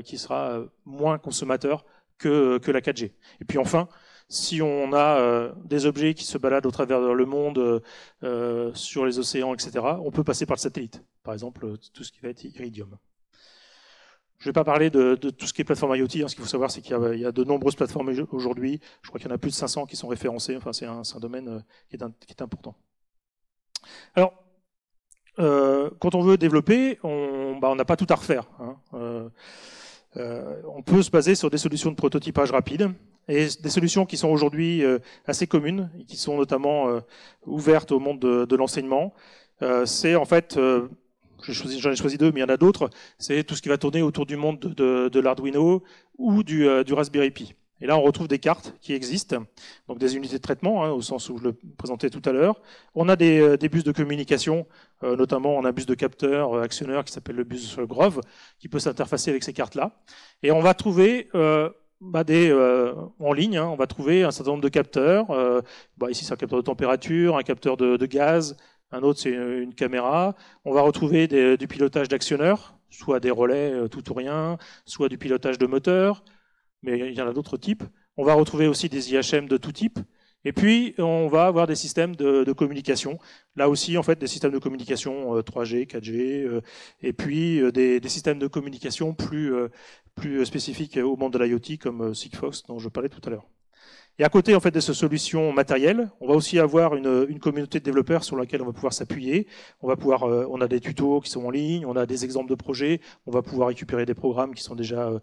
qui sera moins consommateur que la 4G. Et puis enfin, si on a des objets qui se baladent au travers le monde, sur les océans, etc., on peut passer par le satellite. Par exemple, tout ce qui va être Iridium. Je ne vais pas parler de tout ce qui est plateforme IoT. Ce qu'il faut savoir, c'est qu'il y a de nombreuses plateformes aujourd'hui. Je crois qu'il y en a plus de 500 qui sont référencées. Enfin, c'est un domaine qui est important. Alors, quand on veut développer, on n'a pas tout à refaire. On peut se baser sur des solutions de prototypage rapide et des solutions qui sont aujourd'hui assez communes et qui sont notamment ouvertes au monde de l'enseignement. C'est en fait... J'en ai choisi deux, mais il y en a d'autres. C'est tout ce qui va tourner autour du monde de l'Arduino ou du Raspberry Pi. Et là, on retrouve des cartes qui existent, donc des unités de traitement, au sens où je le présentais tout à l'heure. On a des bus de communication, notamment on a un bus de capteur actionneur qui s'appelle le bus Grove, qui peut s'interfacer avec ces cartes-là. Et on va trouver en ligne, on va trouver un certain nombre de capteurs. Ici, c'est un capteur de température, un capteur de gaz. Un autre, c'est une caméra. On va retrouver du pilotage d'actionneurs, soit des relais tout ou rien, soit du pilotage de moteur, mais il y en a d'autres types. On va retrouver aussi des IHM de tout type. Et puis, on va avoir des systèmes de communication. Là aussi, en fait, des systèmes de communication 3G, 4G, et puis des systèmes de communication plus spécifiques au monde de l'IoT, comme Sigfox, dont je parlais tout à l'heure. Et à côté en fait de ces solutions matérielles, on va aussi avoir une communauté de développeurs sur laquelle on va pouvoir s'appuyer. On a des tutos qui sont en ligne, on a des exemples de projets, on va pouvoir récupérer des programmes qui sont déjà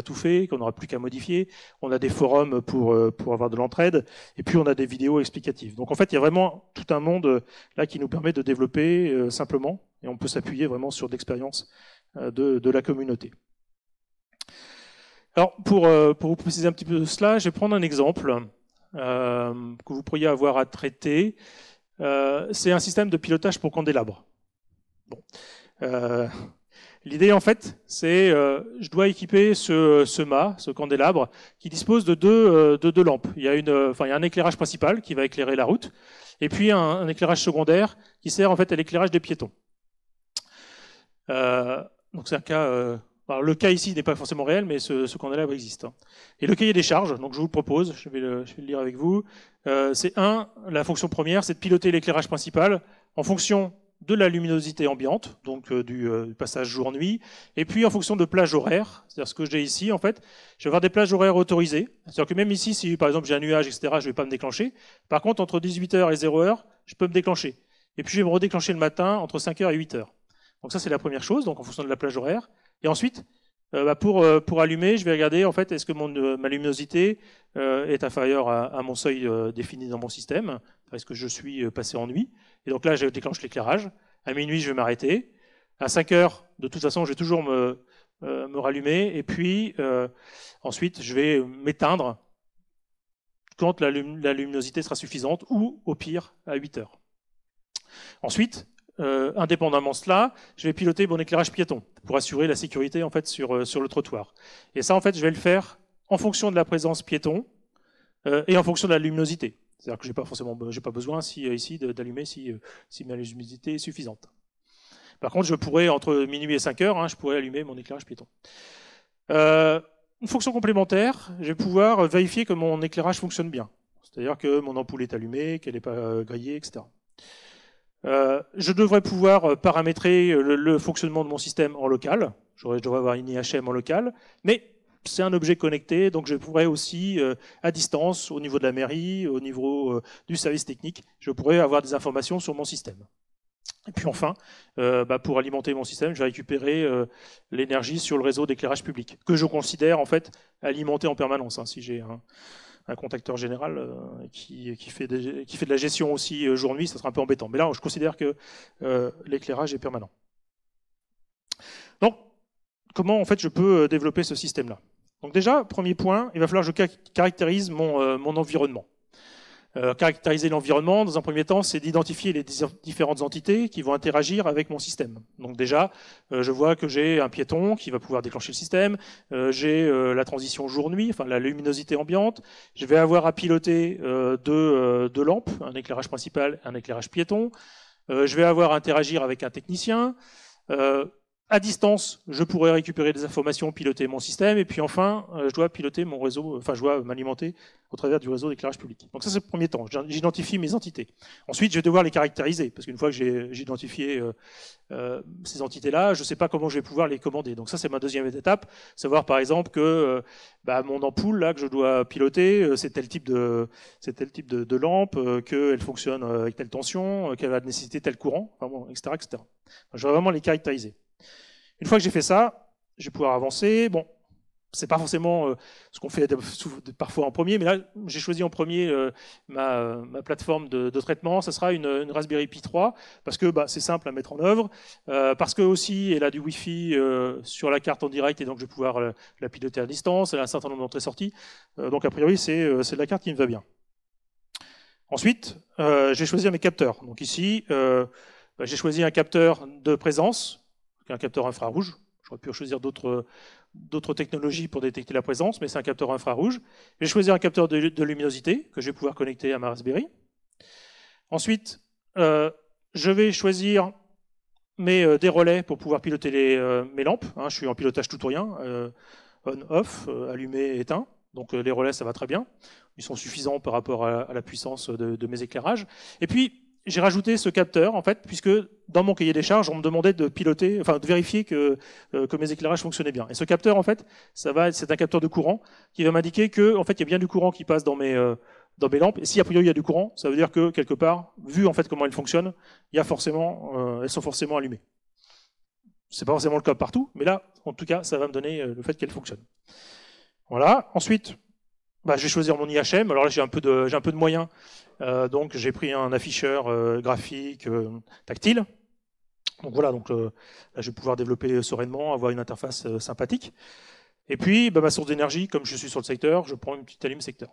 tout faits, qu'on n'aura plus qu'à modifier. On a des forums pour avoir de l'entraide, et puis on a des vidéos explicatives. Donc en fait, il y a vraiment tout un monde là qui nous permet de développer simplement, et on peut s'appuyer vraiment sur l'expérience de la communauté. Alors, pour vous préciser un petit peu cela, je vais prendre un exemple que vous pourriez avoir à traiter. C'est un système de pilotage pour candélabre. Bon. L'idée, en fait, c'est je dois équiper ce mât, ce candélabre, qui dispose de deux lampes. Il y a un éclairage principal qui va éclairer la route, et puis un éclairage secondaire qui sert en fait à l'éclairage des piétons. Donc c'est un cas... Alors, le cas ici n'est pas forcément réel, mais ce candélabre existe. Et le cahier des charges, donc je vous le propose, je vais le lire avec vous. C'est la fonction première, c'est de piloter l'éclairage principal en fonction de la luminosité ambiante, donc du passage jour-nuit, et puis en fonction de plages horaires. C'est-à-dire ce que j'ai ici, en fait, je vais avoir des plages horaires autorisées. C'est-à-dire que même ici, si par exemple j'ai un nuage, etc., je ne vais pas me déclencher. Par contre, entre 18h et 0h, je peux me déclencher. Et puis je vais me redéclencher le matin entre 5h et 8h. Donc ça, c'est la première chose, donc en fonction de la plage horaire. Et ensuite, pour allumer, je vais regarder en fait est-ce que ma luminosité est inférieure à mon seuil défini dans mon système, est-ce que je suis passé en nuit. Et donc là, je déclenche l'éclairage. À minuit, je vais m'arrêter. À 5 heures, de toute façon, je vais toujours me rallumer. Et puis ensuite, je vais m'éteindre quand la luminosité sera suffisante, ou au pire à 8 heures. Ensuite, indépendamment de cela, je vais piloter mon éclairage piéton pour assurer la sécurité en fait sur le trottoir. Et ça, en fait, je vais le faire en fonction de la présence piéton et en fonction de la luminosité. C'est-à-dire que j'ai pas besoin ici d'allumer si ma luminosité est suffisante. Par contre, je pourrais entre minuit et 5 heures, je pourrais allumer mon éclairage piéton. Une fonction complémentaire, je vais pouvoir vérifier que mon éclairage fonctionne bien. C'est-à-dire que mon ampoule est allumée, qu'elle n'est pas grillée, etc. Je devrais pouvoir paramétrer le fonctionnement de mon système en local. Je devrais avoir une IHM en local, mais c'est un objet connecté, donc je pourrais aussi, à distance, au niveau de la mairie, au niveau du service technique, je pourrais avoir des informations sur mon système. Et puis enfin, pour alimenter mon système, je vais récupérer l'énergie sur le réseau d'éclairage public, que je considère en fait alimenté en permanence. Si j'ai un contacteur général qui fait de la gestion aussi jour-nuit, ça sera un peu embêtant. Mais là, je considère que l'éclairage est permanent. Donc, comment en fait je peux développer ce système-là? Donc déjà, premier point, il va falloir que je caractérise mon environnement. Caractériser l'environnement, dans un premier temps, c'est d'identifier les différentes entités qui vont interagir avec mon système. Donc déjà, je vois que j'ai un piéton qui va pouvoir déclencher le système, j'ai la transition jour-nuit, enfin la luminosité ambiante, je vais avoir à piloter deux lampes, un éclairage principal et un éclairage piéton, je vais avoir à interagir avec un technicien, À distance, je pourrais récupérer des informations, piloter mon système, et puis enfin, je dois piloter mon réseau, enfin, je dois m'alimenter au travers du réseau d'éclairage public. Donc ça, c'est le premier temps. J'identifie mes entités. Ensuite, je vais devoir les caractériser, parce qu'une fois que j'ai identifié ces entités-là, je ne sais pas comment je vais pouvoir les commander. Donc ça, c'est ma deuxième étape. Savoir, par exemple, que mon ampoule, là, que je dois piloter, c'est tel type de lampe, qu'elle fonctionne avec telle tension, qu'elle va nécessiter tel courant, enfin, bon, etc., etc. Donc, je vais vraiment les caractériser. Une fois que j'ai fait ça, je vais pouvoir avancer. Bon, c'est pas forcément ce qu'on fait parfois en premier, mais là, j'ai choisi en premier ma plateforme de traitement. Ça sera une Raspberry Pi 3, parce que c'est simple à mettre en œuvre, parce que aussi elle a du Wi-Fi sur la carte en direct, et donc je vais pouvoir la piloter à distance. Elle a un certain nombre d'entrées-sorties. Donc a priori, c'est la carte qui me va bien. Ensuite, j'ai choisi mes capteurs. Donc ici, j'ai choisi un capteur de présence, un capteur infrarouge. J'aurais pu choisir d'autres technologies pour détecter la présence, mais c'est un capteur infrarouge. J'ai choisi un capteur de luminosité que je vais pouvoir connecter à ma Raspberry. Ensuite, je vais choisir des relais pour pouvoir piloter mes lampes. Je suis en pilotage tout ou rien, on-off, allumé, éteint. Donc les relais, ça va très bien. Ils sont suffisants par rapport à la puissance de mes éclairages. Et puis, j'ai rajouté ce capteur, en fait, puisque dans mon cahier des charges, on me demandait de piloter, enfin de vérifier que mes éclairages fonctionnaient bien. Et ce capteur, en fait, c'est un capteur de courant qui va m'indiquer que, en fait, il y a bien du courant qui passe dans mes lampes. Et si a priori il y a du courant, ça veut dire que quelque part, vu en fait comment elles fonctionnent, elles sont forcément allumées. C'est pas forcément le cas partout, mais là, en tout cas, ça va me donner le fait qu'elles fonctionnent. Voilà. Ensuite, je vais choisir mon IHM. Alors là, j'ai un peu de moyens. Donc j'ai pris un afficheur graphique tactile. Donc voilà, là, je vais pouvoir développer sereinement, avoir une interface sympathique. Et puis ma source d'énergie, comme je suis sur le secteur, je prends une petite allume secteur.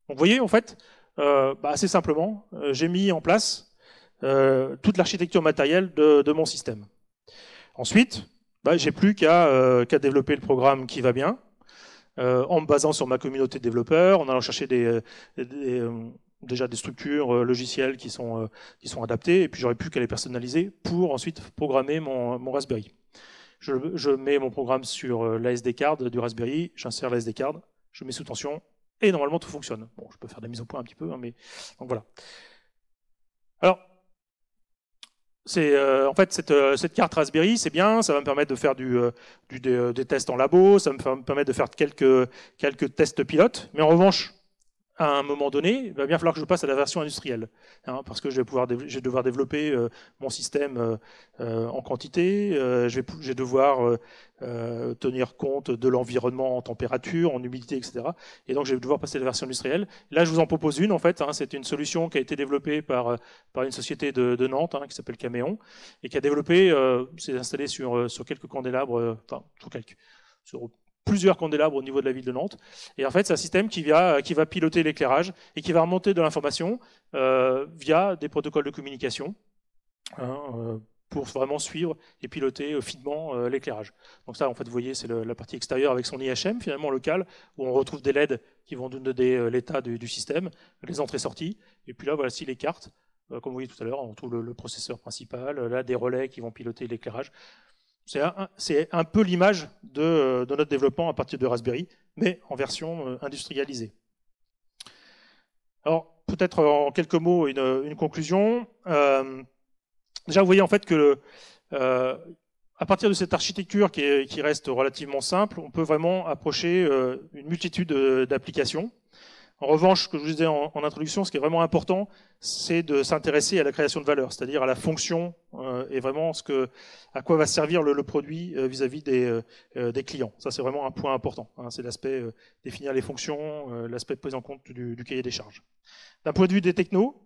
Donc vous voyez, en fait, assez simplement, j'ai mis en place toute l'architecture matérielle de mon système. Ensuite, j'ai plus qu'à développer le programme qui va bien, en me basant sur ma communauté de développeurs, en allant chercher déjà des structures logicielles qui sont adaptées, et puis j'aurais plus qu'à les personnaliser pour ensuite programmer mon Raspberry. Je mets mon programme sur la SD card du Raspberry, j'insère la SD card, je mets sous tension, et normalement tout fonctionne. Bon, je peux faire de la mise au point un petit peu, mais donc voilà. Alors, en fait, cette carte Raspberry, c'est bien, ça va me permettre de faire des tests en labo, ça va me permettre de faire quelques tests pilotes, mais en revanche, à un moment donné, il va bien falloir que je passe à la version industrielle, parce que je vais devoir développer mon système en quantité, je vais devoir tenir compte de l'environnement en température, en humidité, etc. Et donc je vais devoir passer à la version industrielle. Là, je vous en propose une, en fait. C'est une solution qui a été développée par une société de Nantes qui s'appelle Caméon, et qui a développé, s'est installé sur quelques candélabres, sur plusieurs candélabres au niveau de la ville de Nantes. Et en fait, c'est un système qui va piloter l'éclairage et qui va remonter de l'information via des protocoles de communication pour vraiment suivre et piloter finement l'éclairage. Donc ça, en fait, vous voyez, c'est la partie extérieure avec son IHM, finalement local, où on retrouve des LED qui vont donner l'état du système, les entrées-sorties. Et puis là, voici les cartes. Comme vous voyez tout à l'heure, on trouve le processeur principal, là, des relais qui vont piloter l'éclairage. C'est un peu l'image de notre développement à partir de Raspberry, mais en version industrialisée. Alors, peut-être en quelques mots, une conclusion. Déjà, vous voyez en fait que à partir de cette architecture qui reste relativement simple, on peut vraiment approcher une multitude d'applications. En revanche, ce que je vous disais en introduction, ce qui est vraiment important, c'est de s'intéresser à la création de valeur, c'est-à-dire à la fonction et vraiment à quoi va servir le produit vis-à-vis des clients. Ça, c'est vraiment un point important. C'est l'aspect définir les fonctions, l'aspect de prise en compte du cahier des charges. D'un point de vue des technos,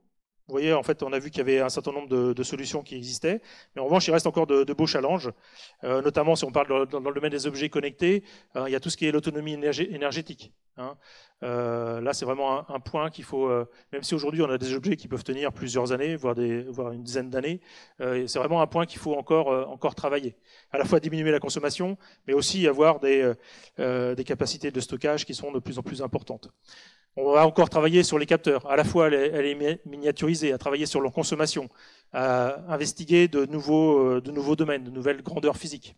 vous voyez, en fait, on a vu qu'il y avait un certain nombre de solutions qui existaient, mais en revanche, il reste encore de beaux challenges, notamment si on parle dans le domaine des objets connectés, il y a tout ce qui est l'autonomie énergétique. Là, c'est vraiment un point qu'il faut, même si aujourd'hui on a des objets qui peuvent tenir plusieurs années, voire une dizaine d'années, c'est vraiment un point qu'il faut encore travailler. À la fois diminuer la consommation, mais aussi avoir des capacités de stockage qui sont de plus en plus importantes. On va encore travailler sur les capteurs. À la fois, elle est miniaturisée, à travailler sur leur consommation, à investiguer de nouveaux domaines, de nouvelles grandeurs physiques.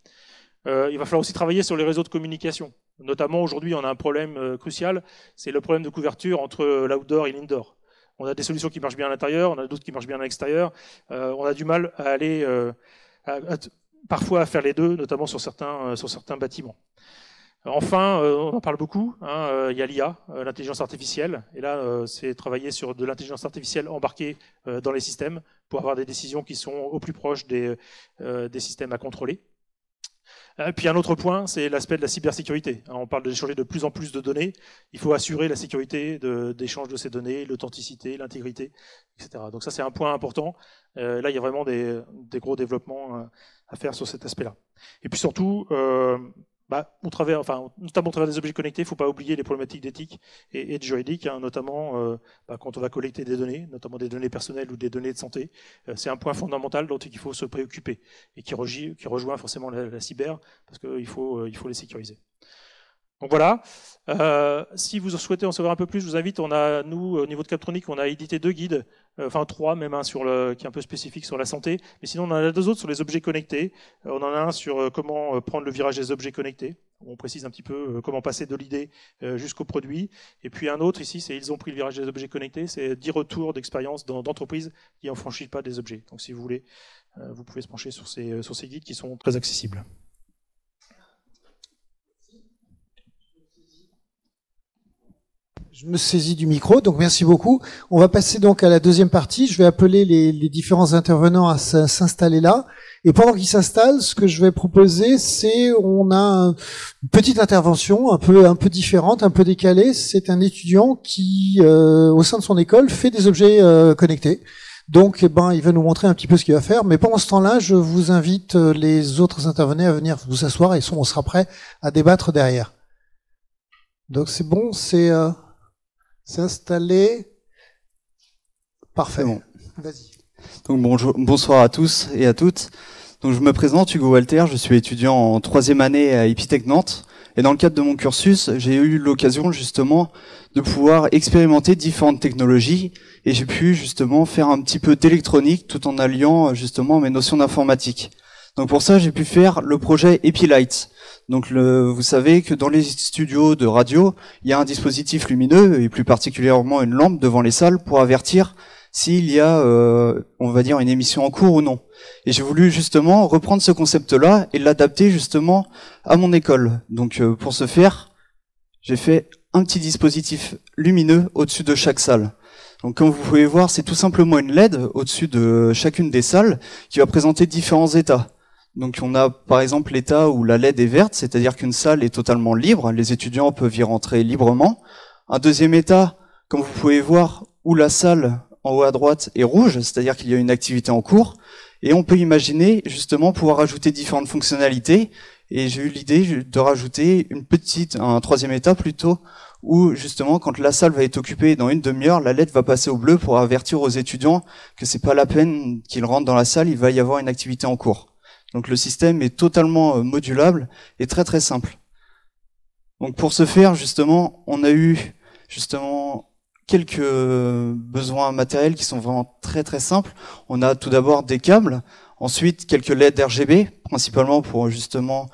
Il va falloir aussi travailler sur les réseaux de communication. Notamment, aujourd'hui, on a un problème crucial, c'est le problème de couverture entre l'outdoor et l'indoor. On a des solutions qui marchent bien à l'intérieur, on a d'autres qui marchent bien à l'extérieur. On a du mal à aller parfois à faire les deux, notamment sur certains bâtiments. Enfin, on en parle beaucoup, il y a l'IA, l'intelligence artificielle, et là, c'est travailler sur de l'intelligence artificielle embarquée dans les systèmes pour avoir des décisions qui sont au plus proches des systèmes à contrôler. Et puis un autre point, c'est l'aspect de la cybersécurité. On parle d'échanger de plus en plus de données. Il faut assurer la sécurité d'échange de ces données, l'authenticité, l'intégrité, etc. Donc ça, c'est un point important. Là, il y a vraiment des gros développements à faire sur cet aspect-là. Et puis surtout, notamment au travers des objets connectés, il ne faut pas oublier les problématiques d'éthique et de juridique, notamment quand on va collecter des données, notamment des données personnelles ou des données de santé. C'est un point fondamental dont il faut se préoccuper et qui rejoint forcément la cyber, parce qu'il faut les sécuriser. Donc voilà. Si vous souhaitez en savoir un peu plus, je vous invite. Nous, au niveau de Captronic, on a édité 2 guides, enfin 3 même, un qui est un peu spécifique sur la santé. Mais sinon, on en a 2 autres sur les objets connectés. On en a un sur comment prendre le virage des objets connectés. On précise un petit peu comment passer de l'idée jusqu'au produit. Et puis un autre ici, c'est ils ont pris le virage des objets connectés. C'est 10 retours d'expérience d'entreprises qui n'en franchissent pas des objets. Donc si vous voulez, vous pouvez se pencher sur ces guides qui sont très accessibles. Je me saisis du micro, donc merci beaucoup. On va passer donc à la deuxième partie. Je vais appeler les différents intervenants à s'installer là. Et pendant qu'ils s'installent, ce que je vais proposer, c'est on a une petite intervention un peu différente, un peu décalée. C'est un étudiant qui, au sein de son école, fait des objets connectés. Donc, il va nous montrer un petit peu ce qu'il va faire. Mais pendant ce temps-là, je vous invite les autres intervenants à venir vous asseoir et on sera prêt à débattre derrière. Donc c'est bon, c'est installé. Parfait. Bon. Vas-y. Donc bonsoir à tous et à toutes. Donc je me présente, Hugo Walter, je suis étudiant en 3e année à Epitech Nantes. Et dans le cadre de mon cursus, j'ai eu l'occasion justement de pouvoir expérimenter différentes technologies et j'ai pu justement faire un petit peu d'électronique tout en alliant justement mes notions d'informatique. Donc pour ça, j'ai pu faire le projet EpiLight. Donc vous savez que dans les studios de radio, il y a un dispositif lumineux et plus particulièrement une lampe devant les salles pour avertir s'il y a, on va dire, une émission en cours ou non. Et j'ai voulu justement reprendre ce concept-là et l'adapter justement à mon école. Donc pour ce faire, j'ai fait un petit dispositif lumineux au-dessus de chaque salle. Donc comme vous pouvez voir, c'est tout simplement une LED au-dessus de chacune des salles qui va présenter différents états. Donc on a par exemple l'état où la LED est verte, c'est-à-dire qu'une salle est totalement libre, les étudiants peuvent y rentrer librement. Un deuxième état, comme vous pouvez voir, où la salle en haut à droite est rouge, c'est-à-dire qu'il y a une activité en cours. Et on peut imaginer justement pouvoir ajouter différentes fonctionnalités. Et j'ai eu l'idée de rajouter un troisième état plutôt, où justement quand la salle va être occupée dans une demi-heure, la LED va passer au bleu pour avertir aux étudiants que c'est pas la peine qu'ils rentrent dans la salle, il va y avoir une activité en cours. Donc le système est totalement modulable et très très simple. Donc pour ce faire, justement, on a eu justement quelques besoins matériels qui sont vraiment très très simples. On a tout d'abord des câbles, ensuite quelques LED RGB, principalement pour justement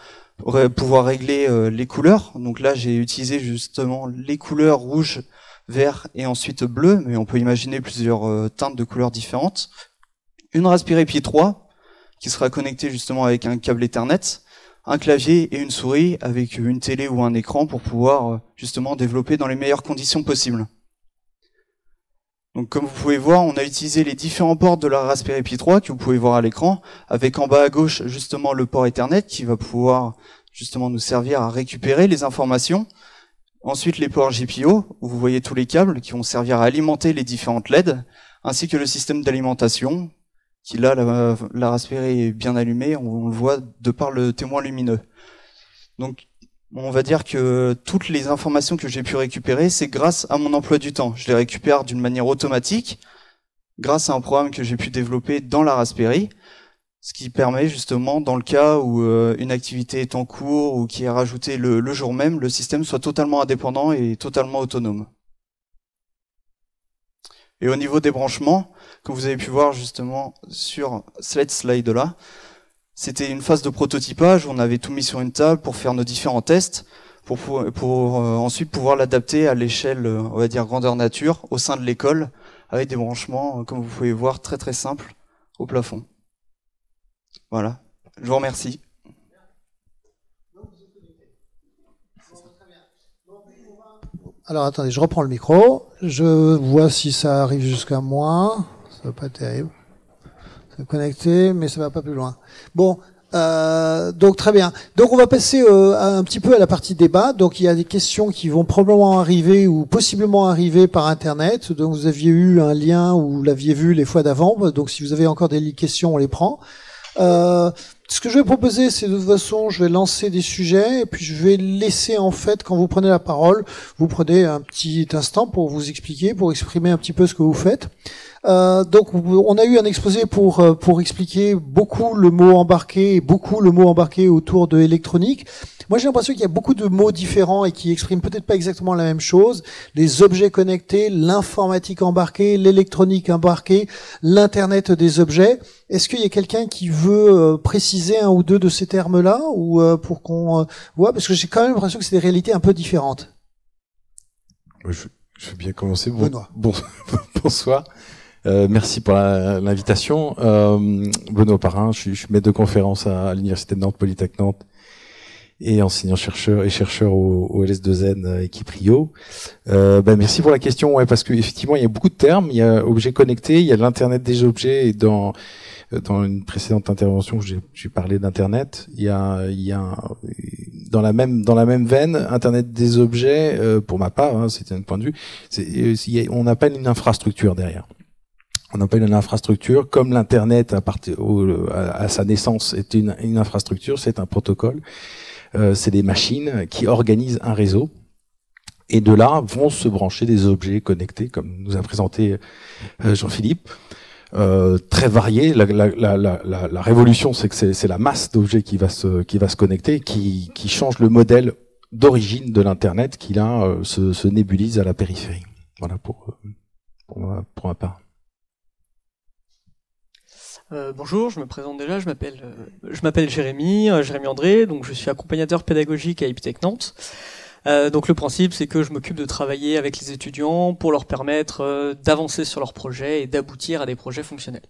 pouvoir régler les couleurs. Donc là, j'ai utilisé justement les couleurs rouge, vert et ensuite bleu, mais on peut imaginer plusieurs teintes de couleurs différentes. Une Raspberry Pi 3, qui sera connecté justement avec un câble Ethernet, un clavier et une souris avec une télé ou un écran pour pouvoir justement développer dans les meilleures conditions possibles. Donc comme vous pouvez voir, on a utilisé les différents ports de la Raspberry Pi 3 que vous pouvez voir à l'écran, avec en bas à gauche justement le port Ethernet qui va pouvoir justement nous servir à récupérer les informations. Ensuite les ports GPIO, où vous voyez tous les câbles qui vont servir à alimenter les différentes LED, ainsi que le système d'alimentation, qui là, la Raspberry est bien allumée, on le voit de par le témoin lumineux. Donc, on va dire que toutes les informations que j'ai pu récupérer, c'est grâce à mon emploi du temps. Je les récupère d'une manière automatique, grâce à un programme que j'ai pu développer dans la Raspberry, ce qui permet justement, dans le cas où une activité est en cours ou qui est rajoutée le jour même, le système soit totalement indépendant et totalement autonome. Et au niveau des branchements, comme vous avez pu voir justement sur cette slide-là, c'était une phase de prototypage où on avait tout mis sur une table pour faire nos différents tests, pour ensuite pouvoir l'adapter à l'échelle, on va dire grandeur nature, au sein de l'école, avec des branchements, comme vous pouvez voir, très très simples au plafond. Voilà, je vous remercie. Alors attendez, je reprends le micro, je vois si ça arrive jusqu'à moi, ça va pas être terrible, c'est connecté, mais ça va pas plus loin. Bon, donc très bien. Donc on va passer un petit peu à la partie débat. Donc il y a des questions qui vont probablement arriver ou possiblement arriver par Internet. Donc vous aviez eu un lien ou vous l'aviez vu les fois d'avant. Donc si vous avez encore des questions, on les prend. Ce que je vais proposer, c'est de toute façon, je vais lancer des sujets et puis je vais laisser en fait, quand vous prenez la parole, vous prenez un petit instant pour vous expliquer, pour exprimer un petit peu ce que vous faites. Donc, on a eu un exposé pour expliquer beaucoup le mot embarqué autour de électronique. Moi, j'ai l'impression qu'il y a beaucoup de mots différents et qui expriment peut-être pas exactement la même chose. Les objets connectés, l'informatique embarquée, l'électronique embarquée, l'Internet des objets. Est-ce qu'il y a quelqu'un qui veut préciser un ou deux de ces termes-là ou pour qu'on voit, parce que j'ai quand même l'impression que c'est des réalités un peu différentes. Je vais bien commencer. Bonsoir. Merci pour l'invitation. Benoît Parrain, je suis maître de conférence à l'Université de Nantes, Polytech Nantes, et enseignant-chercheur au LS2N équipe Rio. Merci pour la question, parce que effectivement il y a beaucoup de termes. Il y a objets connectés, il y a l'Internet des objets, et dans une précédente intervention j'ai parlé d'Internet. Il y a dans la même veine, Internet des objets, pour ma part, c'est un point de vue, on appelle une infrastructure derrière. On appelle une infrastructure comme l'Internet à sa naissance est une infrastructure, c'est un protocole. C'est des machines qui organisent un réseau. Et de là vont se brancher des objets connectés, comme nous a présenté Jean-Philippe, très variés. La révolution, c'est que c'est la masse d'objets qui va se connecter, qui change le modèle d'origine de l'Internet, qui là se nébulise à la périphérie. Voilà pour ma part. Bonjour, je me présente déjà, je m'appelle Jérémy André, donc je suis accompagnateur pédagogique à Iptech Nantes. Donc le principe, c'est que je m'occupe de travailler avec les étudiants pour leur permettre d'avancer sur leurs projets et d'aboutir à des projets fonctionnels.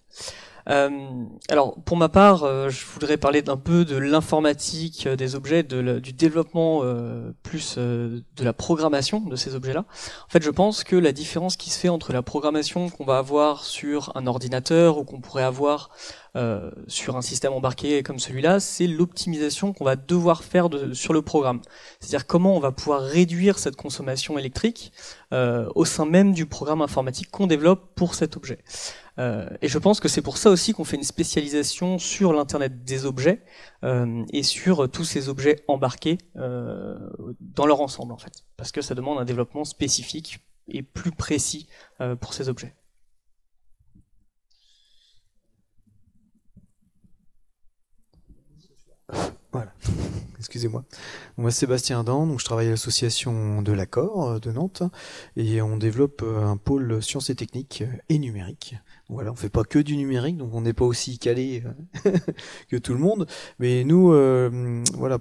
Alors pour ma part, je voudrais parler d'un peu de l'informatique des objets, du développement plus de la programmation de ces objets-là. En fait, je pense que la différence qui se fait entre la programmation qu'on va avoir sur un ordinateur ou qu'on pourrait avoir sur un système embarqué comme celui-là, c'est l'optimisation qu'on va devoir faire sur le programme. C'est-à-dire comment on va pouvoir réduire cette consommation électrique au sein même du programme informatique qu'on développe pour cet objet. Et je pense que c'est pour ça aussi qu'on fait une spécialisation sur l'Internet des objets et sur tous ces objets embarqués dans leur ensemble en fait, parce que ça demande un développement spécifique et plus précis pour ces objets. Voilà, excusez-moi. Moi, Sébastien Adam, donc je travaille à l'association de l'Accord de Nantes et on développe un pôle sciences et techniques et numérique. Voilà, on fait pas que du numérique, donc on n'est pas aussi calé que tout le monde. Mais nous, voilà,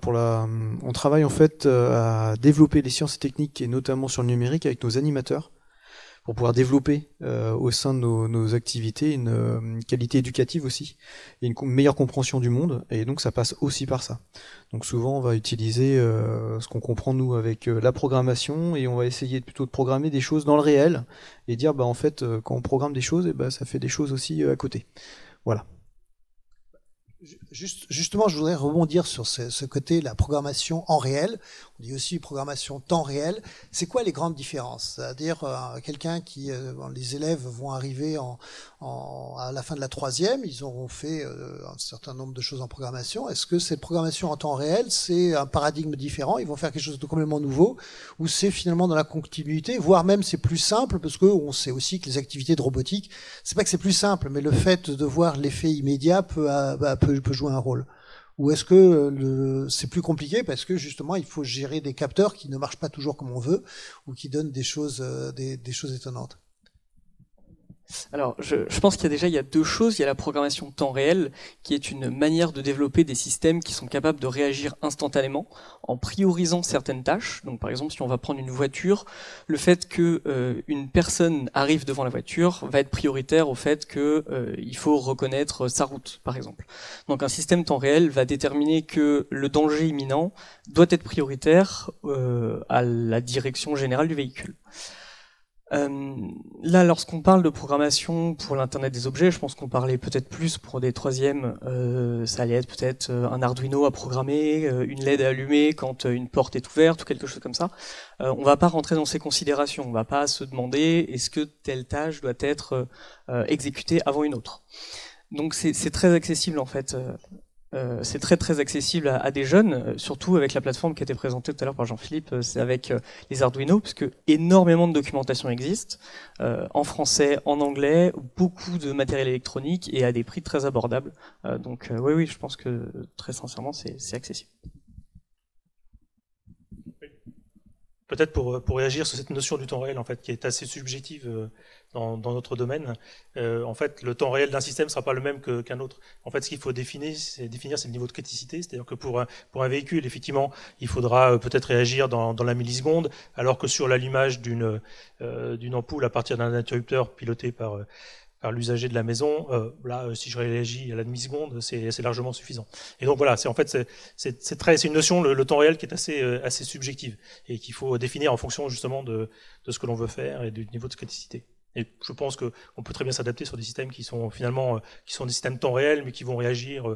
on travaille en fait à développer les sciences et techniques et notamment sur le numérique avec nos animateurs, pour pouvoir développer au sein de nos activités une qualité éducative aussi, et une meilleure compréhension du monde, et donc ça passe aussi par ça. Donc souvent on va utiliser ce qu'on comprend nous avec la programmation, et on va essayer plutôt de programmer des choses dans le réel, et dire en fait quand on programme des choses, ça fait des choses aussi à côté. Voilà. Justement, je voudrais rebondir sur ce côté, la programmation en réel. On dit aussi programmation temps réel. C'est quoi les grandes différences? C'est-à-dire, quelqu'un les élèves vont arriver à la fin de la troisième, ils auront fait un certain nombre de choses en programmation. Est-ce que cette programmation en temps réel, c'est un paradigme différent? Ils vont faire quelque chose de complètement nouveau, ou c'est finalement dans la continuité, voire même c'est plus simple, parce que on sait aussi que les activités de robotique, c'est pas que c'est plus simple, mais le fait de voir l'effet immédiat peut jouer un rôle. Ou est-ce que c'est plus compliqué parce que justement il faut gérer des capteurs qui ne marchent pas toujours comme on veut ou qui donnent des choses étonnantes? Alors, je pense qu'il y a deux choses. Il y a la programmation temps réel, qui est une manière de développer des systèmes qui sont capables de réagir instantanément en priorisant certaines tâches. Donc, par exemple, si on va prendre une voiture, le fait que une personne arrive devant la voiture va être prioritaire au fait que il faut reconnaître sa route, par exemple. Donc, un système temps réel va déterminer que le danger imminent doit être prioritaire à la direction générale du véhicule. Là, lorsqu'on parle de programmation pour l'Internet des objets, je pense qu'on parlait peut-être plus pour des troisièmes, ça allait être peut-être un Arduino à programmer, une LED à allumer quand une porte est ouverte ou quelque chose comme ça. On va pas rentrer dans ces considérations, on va pas se demander est-ce que telle tâche doit être exécutée avant une autre. Donc c'est très accessible en fait. C'est très accessible à des jeunes, surtout avec la plateforme qui a été présentée tout à l'heure par Jean-Philippe, c'est avec les Arduino, puisque énormément de documentation existe, en français, en anglais, beaucoup de matériel électronique et à des prix très abordables. Donc oui, je pense que très sincèrement, c'est accessible. Peut-être pour réagir sur cette notion du temps réel, en fait, qui est assez subjective dans notre domaine. En fait, le temps réel d'un système ne sera pas le même qu'un autre. En fait, ce qu'il faut définir, c'est le niveau de criticité. C'est-à-dire que pour un véhicule, effectivement, il faudra peut-être réagir dans la milliseconde, alors que sur l'allumage d'une ampoule à partir d'un interrupteur piloté par l'usager de la maison, si je réagis à la demi-seconde, c'est largement suffisant. Et donc voilà, c'est une notion, le temps réel, qui est assez subjective et qu'il faut définir en fonction justement de ce que l'on veut faire et du niveau de criticité. Et je pense qu'on peut très bien s'adapter sur des systèmes qui sont finalement des systèmes temps réel, mais qui vont réagir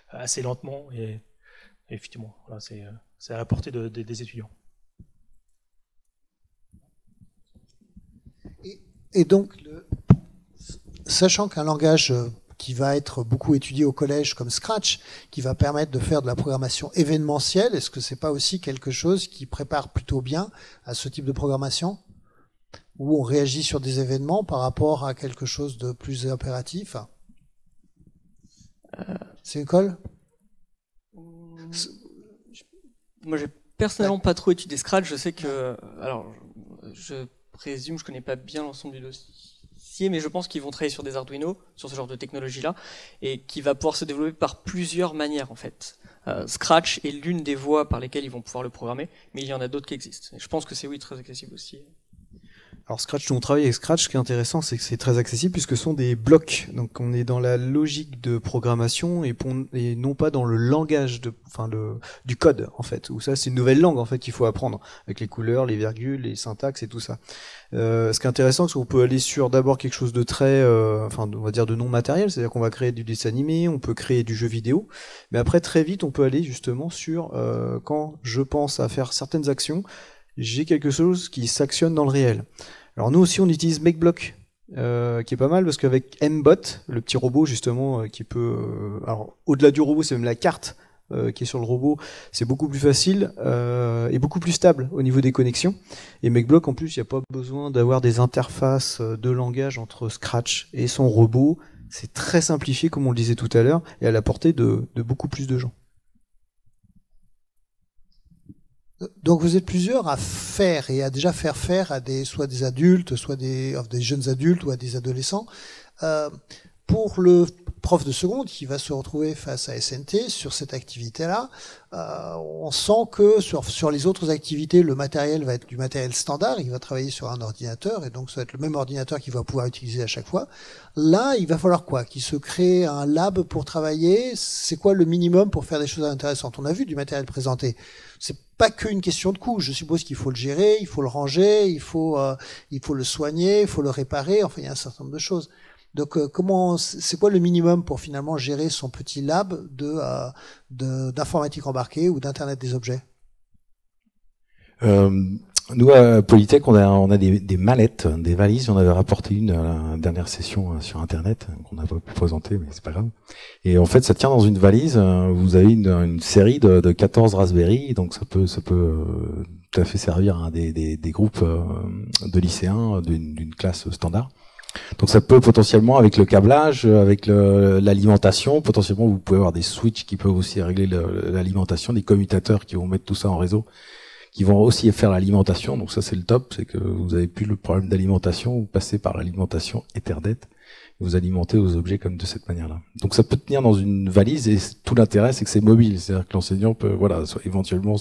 assez lentement. Et effectivement, voilà, c'est à la portée des étudiants. Et donc, sachant qu'un langage qui va être beaucoup étudié au collège comme Scratch, qui va permettre de faire de la programmation événementielle, est-ce que c'est pas aussi quelque chose qui prépare plutôt bien à ce type de programmation, où on réagit sur des événements par rapport à quelque chose de plus impératif? C'est une colle? Moi, j'ai personnellement pas trop étudié Scratch. Je sais que, alors, je présume, je connais pas bien l'ensemble du dossier, mais je pense qu'ils vont travailler sur des Arduino, sur ce genre de technologie-là, et qui va pouvoir se développer par plusieurs manières, en fait. Scratch est l'une des voies par lesquelles ils vont pouvoir le programmer, mais il y en a d'autres qui existent. Et je pense que c'est, oui, très accessible aussi. Alors Scratch, nous on travaille avec Scratch, ce qui est intéressant, c'est que c'est très accessible puisque ce sont des blocs. Donc on est dans la logique de programmation et non pas dans le langage du code, en fait. Où ça, c'est une nouvelle langue, en fait, qu'il faut apprendre. Avec les couleurs, les virgules, les syntaxes et tout ça. Ce qui est intéressant, c'est qu'on peut aller sur d'abord quelque chose de très, on va dire de non matériel. C'est-à-dire qu'on va créer du dessin animé, on peut créer du jeu vidéo. Mais après, très vite, on peut aller justement sur, quand je pense à faire certaines actions, j'ai quelque chose qui s'actionne dans le réel. Alors nous aussi on utilise MakeBlock, qui est pas mal parce qu'avec Mbot, le petit robot justement qui peut, alors au-delà du robot c'est même la carte qui est sur le robot, c'est beaucoup plus facile et beaucoup plus stable au niveau des connexions. Et MakeBlock en plus il n'y a pas besoin d'avoir des interfaces de langage entre Scratch et son robot, c'est très simplifié comme on le disait tout à l'heure et à la portée de beaucoup plus de gens. Donc vous êtes plusieurs à faire et à déjà faire à soit des adultes, soit des jeunes adultes ou à des adolescents. Pour le prof de seconde qui va se retrouver face à SNT sur cette activité-là, on sent que sur les autres activités, le matériel va être du matériel standard, il va travailler sur un ordinateur et donc ça va être le même ordinateur qu'il va pouvoir utiliser à chaque fois. Là, il va falloir quoi? Qu'il se crée un lab pour travailler? C'est quoi le minimum pour faire des choses intéressantes? On a vu du matériel présenté. C'est pas qu'une question de coût. Je suppose qu'il faut le gérer, il faut le ranger, il faut le soigner, il faut le réparer. Enfin, il y a un certain nombre de choses. Donc, c'est quoi le minimum pour finalement gérer son petit lab d'informatique embarquée ou d'internet des objets? Nous à Polytech, on a des mallettes, des valises. On avait rapporté une à la dernière session sur Internet qu'on n'a pas pu présenter, mais c'est pas grave. Et en fait, ça tient dans une valise. Vous avez une série de 14 Raspberry, donc ça peut tout à fait servir à des groupes de lycéens d'une classe standard. Donc ça peut potentiellement, avec le câblage, avec l'alimentation, potentiellement vous pouvez avoir des switches qui peuvent aussi régler l'alimentation, des commutateurs qui vont mettre tout ça en réseau, qui vont aussi faire l'alimentation. Donc ça, c'est le top, c'est que vous avez plus le problème d'alimentation, vous passez par l'alimentation Ethernet, vous alimentez aux objets comme de cette manière-là. Donc ça peut tenir dans une valise et tout l'intérêt, c'est que c'est mobile, c'est-à-dire que l'enseignant peut, voilà, soit éventuellement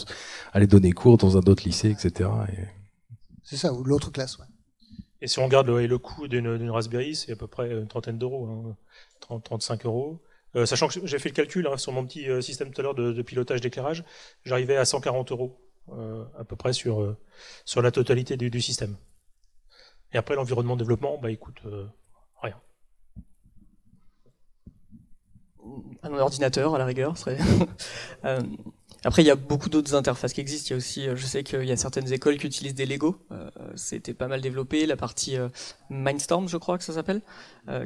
aller donner cours dans un autre lycée, etc. C'est ça, ou l'autre classe, ouais. Et si on regarde le coût d'une Raspberry, c'est à peu près une trentaine d'euros, hein, 35 euros. Sachant que j'ai fait le calcul sur mon petit système tout à l'heure de pilotage d'éclairage, j'arrivais à 140 euros à peu près sur la totalité du système. Et après, l'environnement de développement, bah, il coûte rien. Un ordinateur, à la rigueur, serait... Après, il y a beaucoup d'autres interfaces qui existent. Il y a aussi, je sais qu'il y a certaines écoles qui utilisent des Lego. C'était pas mal développé. La partie Mindstorm, je crois que ça s'appelle,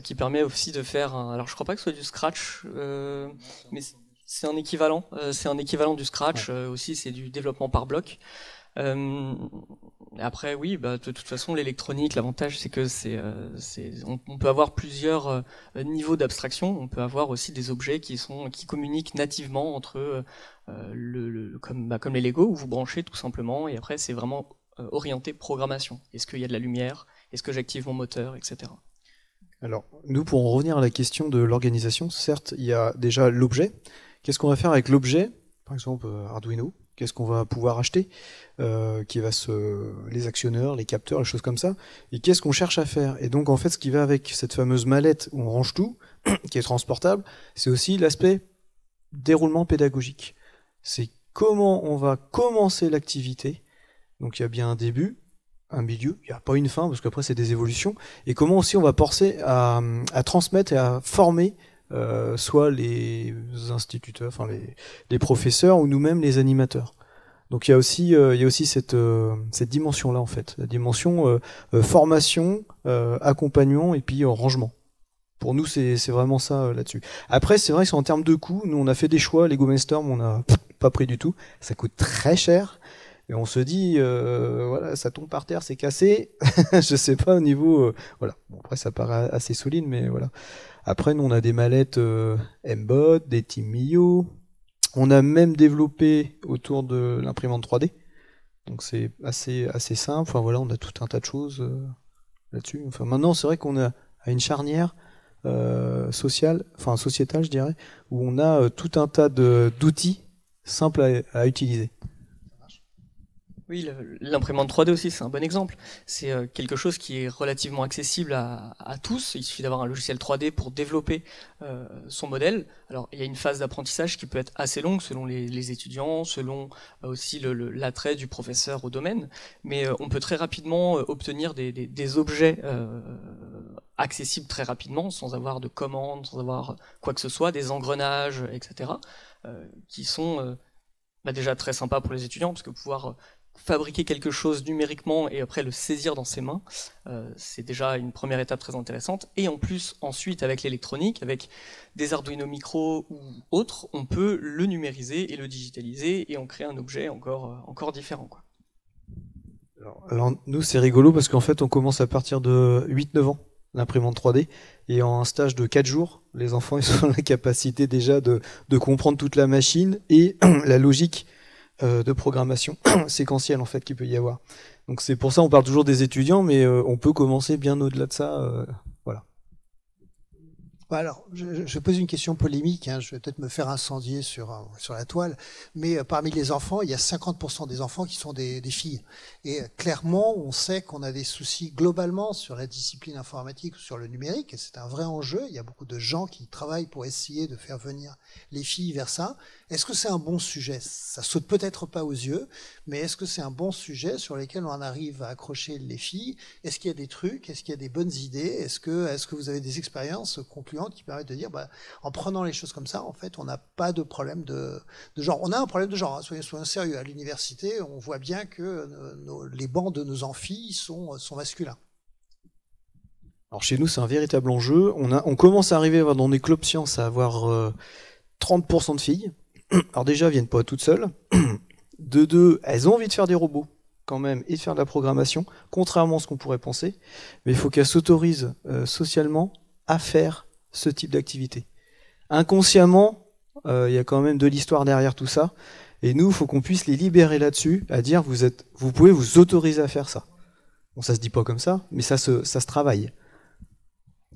qui permet aussi de faire alors, je crois pas que ce soit du Scratch, mais c'est un équivalent. C'est un équivalent du Scratch. Aussi, c'est du développement par bloc. Après, oui, bah, de toute façon, l'électronique, l'avantage, c'est que on peut avoir plusieurs niveaux d'abstraction. On peut avoir aussi des objets qui communiquent nativement entre comme les Lego, où vous branchez tout simplement, et après, c'est vraiment orienté programmation. Est-ce qu'il y a de la lumière? Est-ce que j'active mon moteur, etc. Alors, nous, pour en revenir à la question de l'organisation, certes, il y a déjà l'objet. Qu'est-ce qu'on va faire avec l'objet? Par exemple, Arduino. Qu'est-ce qu'on va pouvoir acheter, les actionneurs, les capteurs, les choses comme ça, et qu'est-ce qu'on cherche à faire. Et donc en fait, ce qui va avec cette fameuse mallette où on range tout, qui est transportable, c'est aussi l'aspect déroulement pédagogique. C'est comment on va commencer l'activité. Donc il y a bien un début, un milieu, il n'y a pas une fin, parce qu'après c'est des évolutions, et comment aussi on va penser à transmettre et à former soit les instituteurs, enfin les professeurs ou nous-mêmes les animateurs. Donc il y a aussi cette dimension-là en fait, la dimension formation, accompagnement et puis rangement. Pour nous c'est vraiment ça là-dessus. Après c'est vrai que en termes de coûts, nous on a fait des choix, Lego Mindstorm on n'a pas pris du tout, ça coûte très cher. Et on se dit, voilà, ça tombe par terre, c'est cassé. Je sais pas au niveau, voilà. Bon, après ça paraît assez solide, mais voilà. Après, nous on a des mallettes Mbot, des Team Mio. On a même développé autour de l'imprimante 3D. Donc c'est assez simple. Enfin voilà, on a tout un tas de choses là-dessus. Enfin maintenant, c'est vrai qu'on a à une charnière sociétale, je dirais, où on a tout un tas d'outils simples à utiliser. Oui, l'imprimante 3D aussi, c'est un bon exemple. C'est quelque chose qui est relativement accessible à tous. Il suffit d'avoir un logiciel 3D pour développer son modèle. Alors, il y a une phase d'apprentissage qui peut être assez longue selon les étudiants, selon aussi l'attrait du professeur au domaine. Mais on peut très rapidement obtenir des objets accessibles très rapidement, sans avoir de commandes, sans avoir quoi que ce soit, des engrenages, etc., qui sont déjà très sympas pour les étudiants, parce que pouvoir fabriquer quelque chose numériquement et après le saisir dans ses mains, c'est déjà une première étape très intéressante. Et en plus, ensuite, avec l'électronique, avec des Arduino Micro ou autres, on peut le numériser et le digitaliser et en créer un objet encore différent, quoi. Alors nous, c'est rigolo parce qu'en fait, on commence à partir de 8-9 ans, l'imprimante 3D, et en un stage de 4 jours, les enfants ils ont la capacité déjà de comprendre toute la machine et la logique de programmation séquentielle en fait qu'il peut y avoir. Donc c'est pour ça on parle toujours des étudiants, mais on peut commencer bien au-delà de ça. Voilà. Alors, je pose une question polémique, hein, je vais peut-être me faire incendier sur la toile, mais parmi les enfants, il y a 50% des enfants qui sont des filles. Et clairement, on sait qu'on a des soucis globalement sur la discipline informatique ou sur le numérique, et c'est un vrai enjeu. Il y a beaucoup de gens qui travaillent pour essayer de faire venir les filles vers ça. Est-ce que c'est un bon sujet? Ça saute peut-être pas aux yeux, mais est-ce que c'est un bon sujet sur lequel on arrive à accrocher les filles? Est-ce qu'il y a des trucs? Est-ce qu'il y a des bonnes idées? Est-ce que vous avez des expériences concluantes qui permettent de dire, en prenant les choses comme ça, en fait, on n'a pas de problème de genre. On a un problème de genre, hein, soyons sérieux. À l'université, on voit bien que les bancs de nos amphis sont masculins. Alors chez nous, c'est un véritable enjeu. On commence à arriver dans des clubs sciences à avoir 30% de filles. Alors déjà, elles viennent pas toutes seules. De deux, elles ont envie de faire des robots quand même et de faire de la programmation, contrairement à ce qu'on pourrait penser. Mais il faut qu'elles s'autorisent socialement à faire ce type d'activité. Inconsciemment, il y a quand même de l'histoire derrière tout ça. Et nous, il faut qu'on puisse les libérer là-dessus, à dire vous pouvez vous autoriser à faire ça. Bon, ça se dit pas comme ça, mais ça se travaille.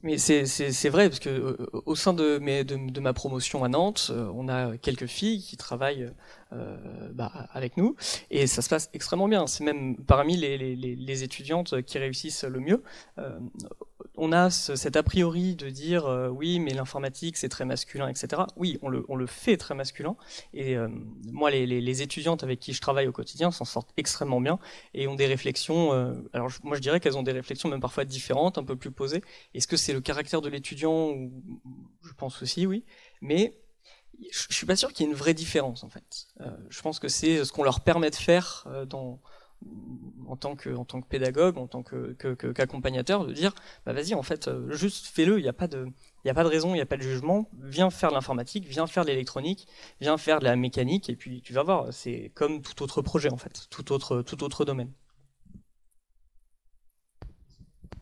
Mais c'est vrai, parce que au sein de ma promotion à Nantes, on a quelques filles qui travaillent avec nous, et ça se passe extrêmement bien. C'est même parmi les étudiantes qui réussissent le mieux. On a cet a priori de dire oui, mais l'informatique c'est très masculin, etc. Oui, on le fait très masculin, et moi les étudiantes avec qui je travaille au quotidien s'en sortent extrêmement bien et ont des réflexions. Alors moi je dirais qu'elles ont des réflexions même parfois différentes, un peu plus posées. Est-ce que c'est le caractère de l'étudiant? Je pense aussi, oui, mais je suis pas sûr qu'il y ait une vraie différence en fait. Je pense que c'est ce qu'on leur permet de faire en tant que pédagogue, en tant qu'accompagnateur, de dire bah vas-y en fait juste fais-le, il n'y a pas de raison, il n'y a pas de jugement, viens faire de l'informatique, viens faire de l'électronique, viens faire de la mécanique, et puis tu vas voir, c'est comme tout autre projet en fait, tout autre domaine.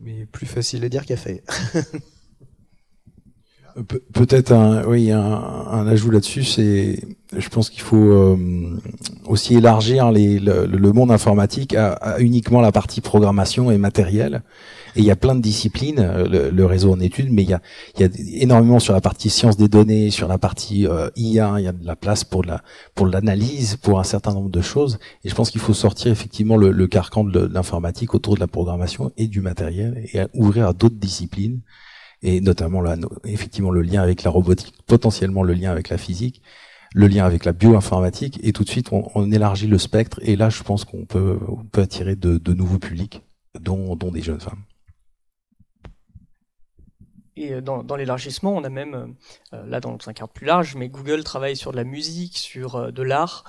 Mais plus facile à dire qu'à faire. Peut-être un ajout là-dessus, je pense qu'il faut aussi élargir le monde informatique à uniquement la partie programmation et matériel. Et il y a plein de disciplines, le réseau en études, mais il y a énormément sur la partie sciences des données, sur la partie IA, il y a de la place pour l'analyse, pour un certain nombre de choses. Et je pense qu'il faut sortir effectivement le carcan de l'informatique autour de la programmation et du matériel, et ouvrir à d'autres disciplines. Et notamment là, effectivement, le lien avec la robotique, potentiellement le lien avec la physique, le lien avec la bioinformatique, et tout de suite on élargit le spectre, et là je pense qu'on peut attirer de nouveaux publics, dont des jeunes femmes. Et dans l'élargissement, on a même, là dans un cadre plus large, mais Google travaille sur de la musique, sur de l'art,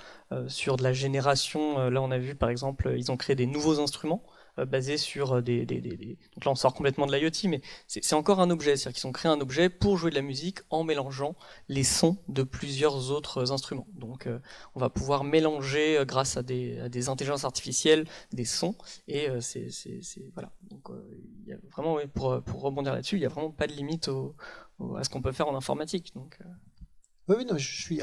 sur de la génération. Là on a vu par exemple, ils ont créé des nouveaux instruments, basé sur donc là on sort complètement de l'IoT, mais c'est encore un objet, c'est-à-dire qu'ils ont créé un objet pour jouer de la musique en mélangeant les sons de plusieurs autres instruments. Donc on va pouvoir mélanger grâce à des intelligences artificielles des sons, et c'est voilà. Donc il y a vraiment, pour rebondir là-dessus, il y a vraiment pas de limite à ce qu'on peut faire en informatique. Donc oui, non, je suis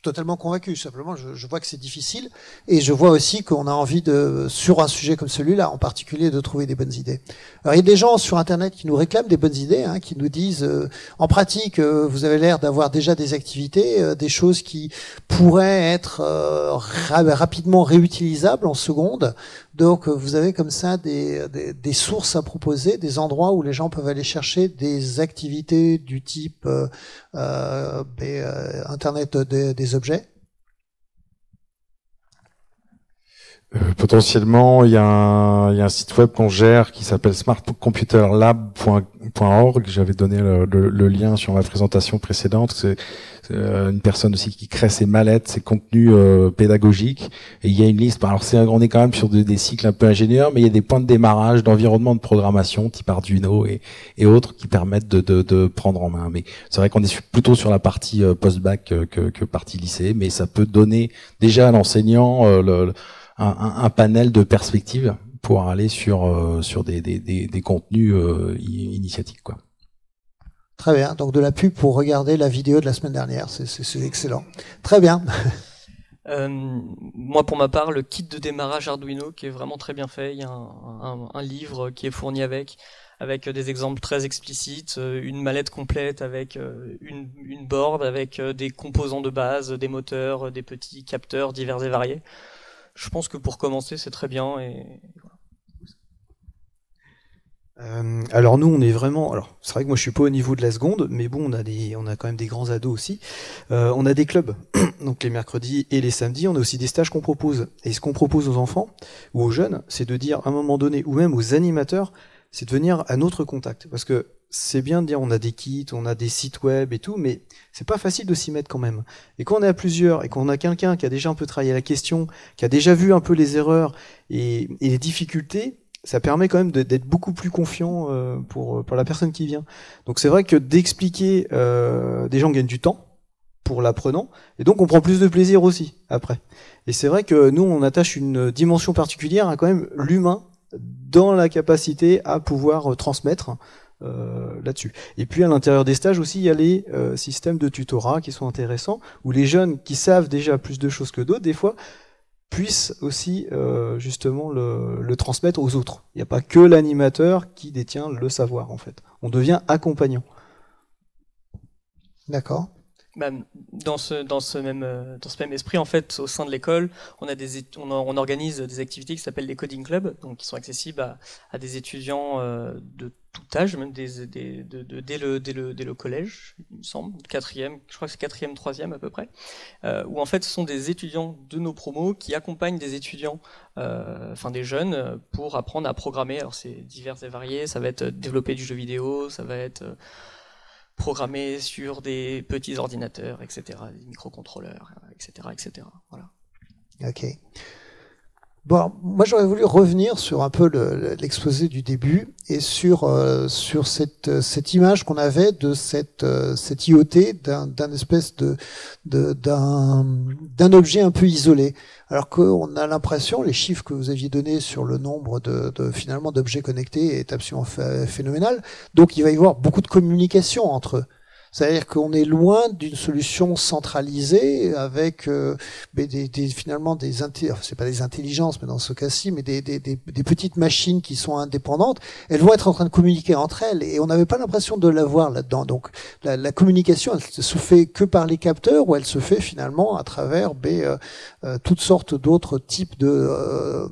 totalement convaincu. Simplement, je vois que c'est difficile, et je vois aussi qu'on a envie sur un sujet comme celui-là, en particulier, de trouver des bonnes idées. Alors, il y a des gens sur Internet qui nous réclament des bonnes idées, qui nous disent, en pratique, vous avez l'air d'avoir déjà des activités, des choses qui pourraient être rapidement réutilisables en seconde. Donc, vous avez comme ça des sources à proposer, des endroits où les gens peuvent aller chercher des activités du type Internet des objets. Potentiellement, il y a un site web qu'on gère qui s'appelle smartcomputerlab.org. J'avais donné le lien sur ma présentation précédente. C'est une personne aussi qui crée ses mallettes, ses contenus pédagogiques. Et il y a une liste. Alors on est quand même sur des cycles un peu ingénieurs, mais il y a des points de démarrage d'environnement de programmation type Arduino et autres qui permettent de prendre en main. Mais c'est vrai qu'on est plutôt sur la partie post-bac que partie lycée, mais ça peut donner déjà à l'enseignant un panel de perspectives pour aller sur des contenus initiatiques, quoi. Très bien. Donc de la pub pour regarder la vidéo de la semaine dernière, c'est excellent. Très bien. Moi, pour ma part, le kit de démarrage Arduino qui est vraiment très bien fait. Il y a un livre qui est fourni avec des exemples très explicites, une mallette complète avec une board, avec des composants de base, des moteurs, des petits capteurs divers et variés. Je pense que pour commencer, c'est très bien. Et voilà. Alors nous, on est vraiment. Alors c'est vrai que moi, je suis pas au niveau de la seconde, mais bon, on a quand même des grands ados aussi. On a des clubs, donc les mercredis et les samedis. On a aussi des stages qu'on propose. Et ce qu'on propose aux enfants ou aux jeunes, c'est de dire à un moment donné, ou même aux animateurs, c'est de venir à notre contact, parce que c'est bien de dire on a des kits, on a des sites web et tout, mais c'est pas facile de s'y mettre quand même. Et quand on est à plusieurs et qu'on a quelqu'un qui a déjà un peu travaillé la question, qui a déjà vu un peu les erreurs et les difficultés, ça permet quand même d'être beaucoup plus confiant pour la personne qui vient. Donc c'est vrai que d'expliquer, des gens gagnent du temps pour l'apprenant, et donc on prend plus de plaisir aussi après. Et c'est vrai que nous on attache une dimension particulière à quand même l'humain dans la capacité à pouvoir transmettre là-dessus. Et puis à l'intérieur des stages aussi, il y a les systèmes de tutorat qui sont intéressants, où les jeunes qui savent déjà plus de choses que d'autres, des fois, puissent aussi justement le transmettre aux autres. Il n'y a pas que l'animateur qui détient le savoir, en fait. On devient accompagnant. D'accord. Dans ce même esprit, en fait, au sein de l'école, on organise des activités qui s'appellent les coding clubs, donc qui sont accessibles à des étudiants de tout âge, même dès le collège, il me semble, quatrième, je crois que c'est quatrième, troisième à peu près, où en fait ce sont des étudiants de nos promos qui accompagnent des étudiants, enfin des jeunes, pour apprendre à programmer. Alors c'est divers et varié, ça va être développer du jeu vidéo, ça va être programmer sur des petits ordinateurs, etc., des microcontrôleurs, etc., etc. Voilà. Ok. Bon, moi j'aurais voulu revenir sur un peu l'exposé du début et sur cette image qu'on avait de cette IoT d'un espèce d'un objet un peu isolé. Alors qu'on a l'impression, les chiffres que vous aviez donnés sur le nombre finalement d'objets connectés est absolument phénoménal. Donc il va y avoir beaucoup de communication entre eux. C'est-à-dire qu'on est loin d'une solution centralisée avec finalement c'est pas des intelligences, mais dans ce cas-ci, mais des petites machines qui sont indépendantes. Elles vont être en train de communiquer entre elles et on n'avait pas l'impression de l'avoir là-dedans. Donc la communication, elle se fait que par les capteurs ou elle se fait finalement à travers toutes sortes d'autres types de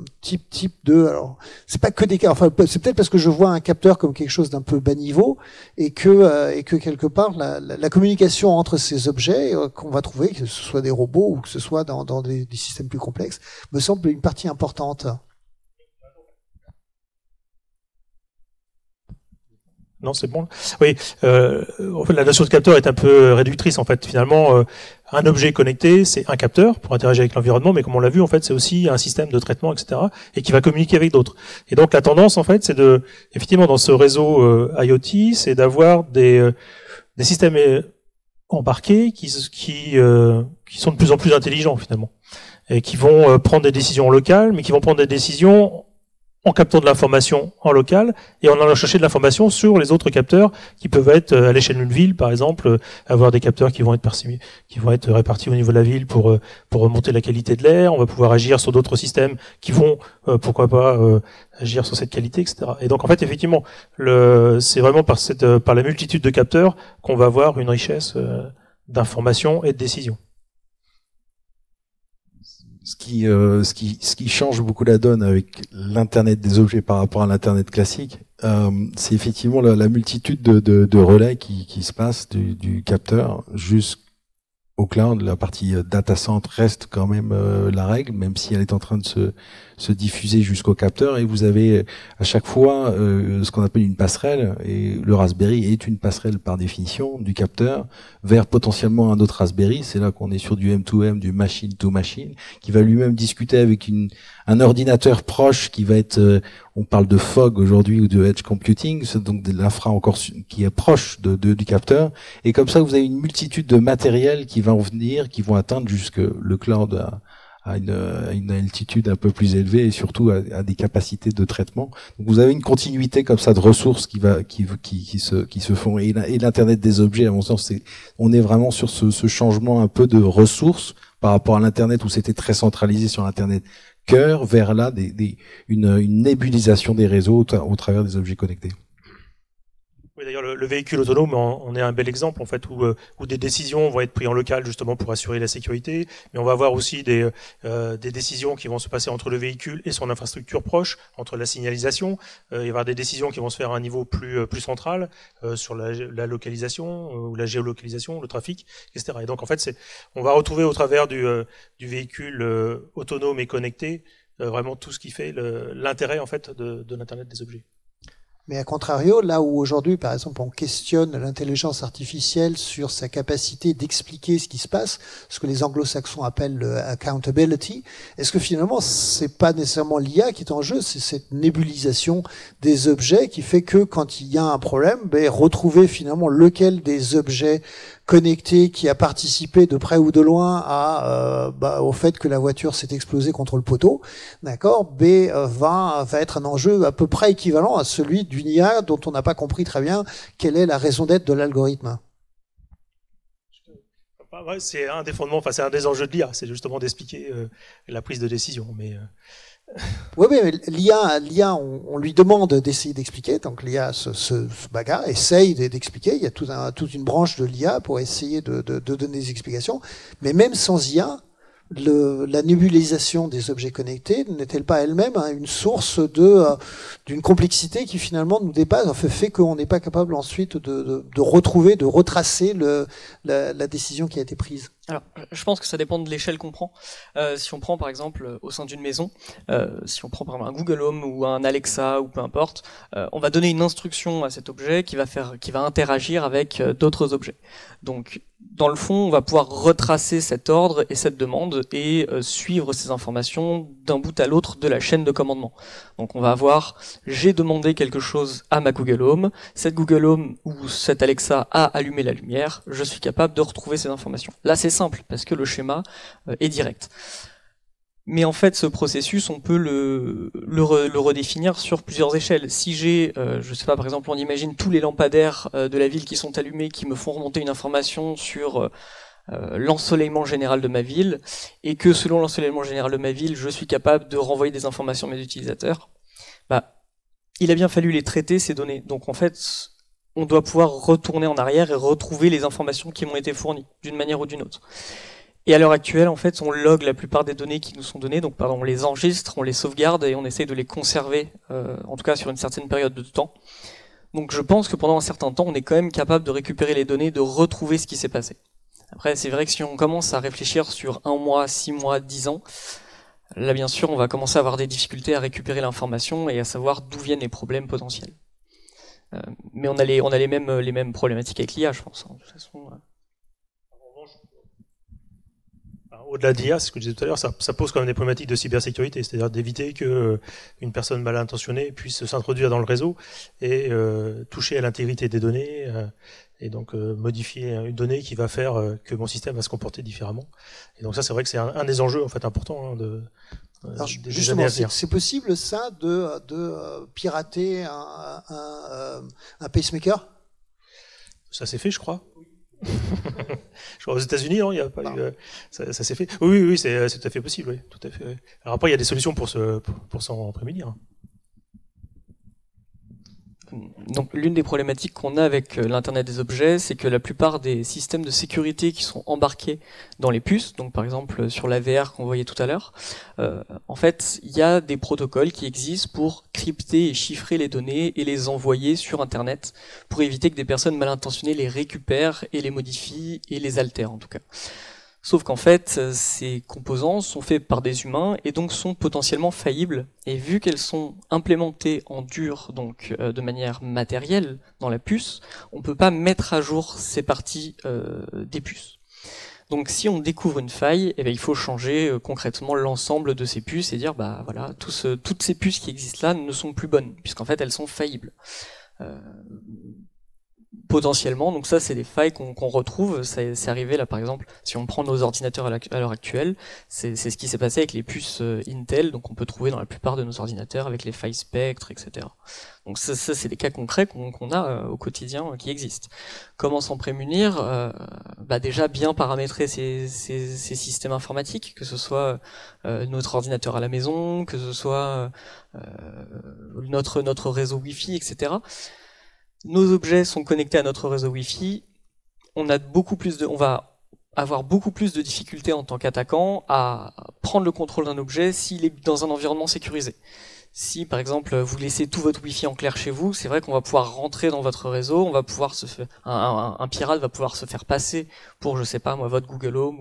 alors c'est pas que des enfin c'est peut-être parce que je vois un capteur comme quelque chose d'un peu bas niveau et que quelque part la communication entre ces objets qu'on va trouver, que ce soit des robots ou que ce soit dans des systèmes plus complexes, me semble une partie importante. Non, c'est bon. Oui, en fait, la notion de capteur est un peu réductrice. En fait, finalement, un objet connecté, c'est un capteur pour interagir avec l'environnement, mais comme on l'a vu, en fait, c'est aussi un système de traitement, etc., et qui va communiquer avec d'autres. Et donc, la tendance, en fait, c'est effectivement, dans ce réseau IoT, c'est d'avoir des systèmes embarqués qui sont de plus en plus intelligents, finalement, et qui vont prendre des décisions locales, mais qui vont prendre des décisions en captant de l'information en local et en allant chercher de l'information sur les autres capteurs qui peuvent être à l'échelle d'une ville, par exemple, avoir des capteurs qui vont être répartis au niveau de la ville pour remonter la qualité de l'air. On va pouvoir agir sur d'autres systèmes qui vont, pourquoi pas, agir sur cette qualité, etc. Et donc, en fait, effectivement, c'est vraiment par la multitude de capteurs qu'on va avoir une richesse d'informations et de décisions. Ce qui change beaucoup la donne avec l'Internet des objets par rapport à l'Internet classique, c'est effectivement la multitude de relais qui se passent du capteur jusqu'au cloud. La partie data center reste quand même la règle, même si elle est en train de se diffuser jusqu'au capteur. Et vous avez à chaque fois ce qu'on appelle une passerelle, et le Raspberry est une passerelle par définition du capteur vers potentiellement un autre Raspberry. C'est là qu'on est sur du M2M, du machine to machine, qui va lui-même discuter avec un ordinateur proche qui va être, on parle de fog aujourd'hui ou de edge computing, c'est donc de l'infra encore qui est proche du capteur. Et comme ça, vous avez une multitude de matériels qui vont venir, qui vont atteindre jusque le cloud à une altitude un peu plus élevée et surtout à des capacités de traitement. Donc vous avez une continuité comme ça de ressources qui se font, et l'Internet des objets, à mon sens, on est vraiment sur ce changement un peu de ressources par rapport à l'Internet où c'était très centralisé sur l'Internet cœur vers là une nébulisation des réseaux au travers des objets connectés. Oui, d'ailleurs, le véhicule autonome, on est un bel exemple en fait où des décisions vont être prises en local justement pour assurer la sécurité, mais on va avoir aussi des décisions qui vont se passer entre le véhicule et son infrastructure proche, entre la signalisation. Il va y avoir des décisions qui vont se faire à un niveau plus central sur la localisation ou la géolocalisation, le trafic, etc. Et donc en fait, on va retrouver au travers du véhicule autonome et connecté vraiment tout ce qui fait l'intérêt en fait de l'Internet des objets. Mais à contrario, là où aujourd'hui, par exemple, on questionne l'intelligence artificielle sur sa capacité d'expliquer ce qui se passe, ce que les anglo-saxons appellent le accountability, est-ce que finalement, c'est pas nécessairement l'IA qui est en jeu, c'est cette nébulisation des objets qui fait que quand il y a un problème, retrouver finalement lequel des objets connecté qui a participé de près ou de loin au fait que la voiture s'est explosée contre le poteau, d'accord, va être un enjeu à peu près équivalent à celui d'une IA dont on n'a pas compris très bien quelle est la raison d'être de l'algorithme. Ouais, c'est un des fondements, enfin c'est un des enjeux de l'IA, c'est justement d'expliquer la prise de décision. Mais oui, mais l'IA, on lui demande d'essayer d'expliquer, donc l'IA se bagarre, essaye d'expliquer. Il y a toute une branche de l'IA pour essayer de donner des explications. Mais même sans IA, la nébulisation des objets connectés n'est-elle pas elle-même une source d'une complexité qui finalement nous dépasse, fait qu'on n'est pas capable ensuite de retrouver, de retracer la décision qui a été prise? Alors, je pense que ça dépend de l'échelle qu'on prend. Si on prend par exemple au sein d'une maison, si on prend par exemple un Google Home ou un Alexa ou peu importe, on va donner une instruction à cet objet qui va interagir avec d'autres objets. Donc, dans le fond, on va pouvoir retracer cet ordre et cette demande et suivre ces informations d'un bout à l'autre de la chaîne de commandement. Donc, on va avoir, j'ai demandé quelque chose à ma Google Home, cette Google Home ou cette Alexa a allumé la lumière, je suis capable de retrouver ces informations. Là, c'est simple, parce que le schéma est direct. Mais en fait, ce processus, on peut le redéfinir sur plusieurs échelles. Si j'ai, je sais pas, par exemple, on imagine tous les lampadaires de la ville qui sont allumés, qui me font remonter une information sur l'ensoleillement général de ma ville, et que selon l'ensoleillement général de ma ville, je suis capable de renvoyer des informations à mes utilisateurs, il a bien fallu les traiter, ces données. Donc en fait, on doit pouvoir retourner en arrière et retrouver les informations qui m'ont été fournies, d'une manière ou d'une autre. Et à l'heure actuelle, en fait, on log la plupart des données qui nous sont données, donc pardon, on les enregistre, on les sauvegarde et on essaye de les conserver, en tout cas sur une certaine période de temps. Donc je pense que pendant un certain temps, on est quand même capable de récupérer les données, de retrouver ce qui s'est passé. Après, c'est vrai que si on commence à réfléchir sur 1 mois, 6 mois, 10 ans, là bien sûr, on va commencer à avoir des difficultés à récupérer l'information et à savoir d'où viennent les problèmes potentiels. Mais on a les mêmes problématiques avec l'IA, je pense. De toute façon. Au-delà d'IA, c'est ce que je disais tout à l'heure, ça pose quand même des problématiques de cybersécurité, c'est-à-dire d'éviter que une personne mal intentionnée puisse s'introduire dans le réseau et toucher à l'intégrité des données et donc modifier une donnée qui va faire que mon système va se comporter différemment. Et donc ça, c'est vrai que c'est un des enjeux en fait importants Alors, justement, c'est possible ça de pirater un pacemaker? Ça s'est fait, je crois. Je crois aux États-Unis, non, il y a pas eu, ça s'est fait. Oui, c'est tout à fait possible, oui, tout à fait. Oui. Alors après, il y a des solutions pour s'en prémunir. Donc l'une des problématiques qu'on a avec l'Internet des objets, c'est que la plupart des systèmes de sécurité qui sont embarqués dans les puces, donc par exemple sur la VR qu'on voyait tout à l'heure, en fait il y a des protocoles qui existent pour crypter et chiffrer les données et les envoyer sur Internet pour éviter que des personnes mal intentionnées les récupèrent et les modifient et les altèrent en tout cas. Sauf qu'en fait, ces composants sont faits par des humains et donc sont potentiellement faillibles. Et vu qu'elles sont implémentées en dur, donc de manière matérielle dans la puce, on peut pas mettre à jour ces parties des puces. Donc si on découvre une faille, eh bien, il faut changer concrètement l'ensemble de ces puces et dire bah voilà, toutes ces puces qui existent là ne sont plus bonnes, puisqu'en fait elles sont faillibles. Potentiellement, donc ça c'est des failles qu'on retrouve, c'est arrivé là par exemple, si on prend nos ordinateurs à l'heure actuelle, c'est ce qui s'est passé avec les puces Intel, donc on peut trouver dans la plupart de nos ordinateurs avec les failles Spectre, etc. Donc ça c'est des cas concrets qu'on a au quotidien qui existent. Comment s'en prémunir? Déjà bien paramétrer ces systèmes informatiques, que ce soit notre ordinateur à la maison, que ce soit notre réseau Wi-Fi, etc. Nos objets sont connectés à notre réseau Wi-Fi. On va avoir beaucoup plus de difficultés en tant qu'attaquant à prendre le contrôle d'un objet s'il est dans un environnement sécurisé. Si par exemple vous laissez tout votre Wi-Fi en clair chez vous, c'est vrai qu'on va pouvoir rentrer dans votre réseau, on va pouvoir un pirate va pouvoir se faire passer pour, je sais pas moi, votre Google Home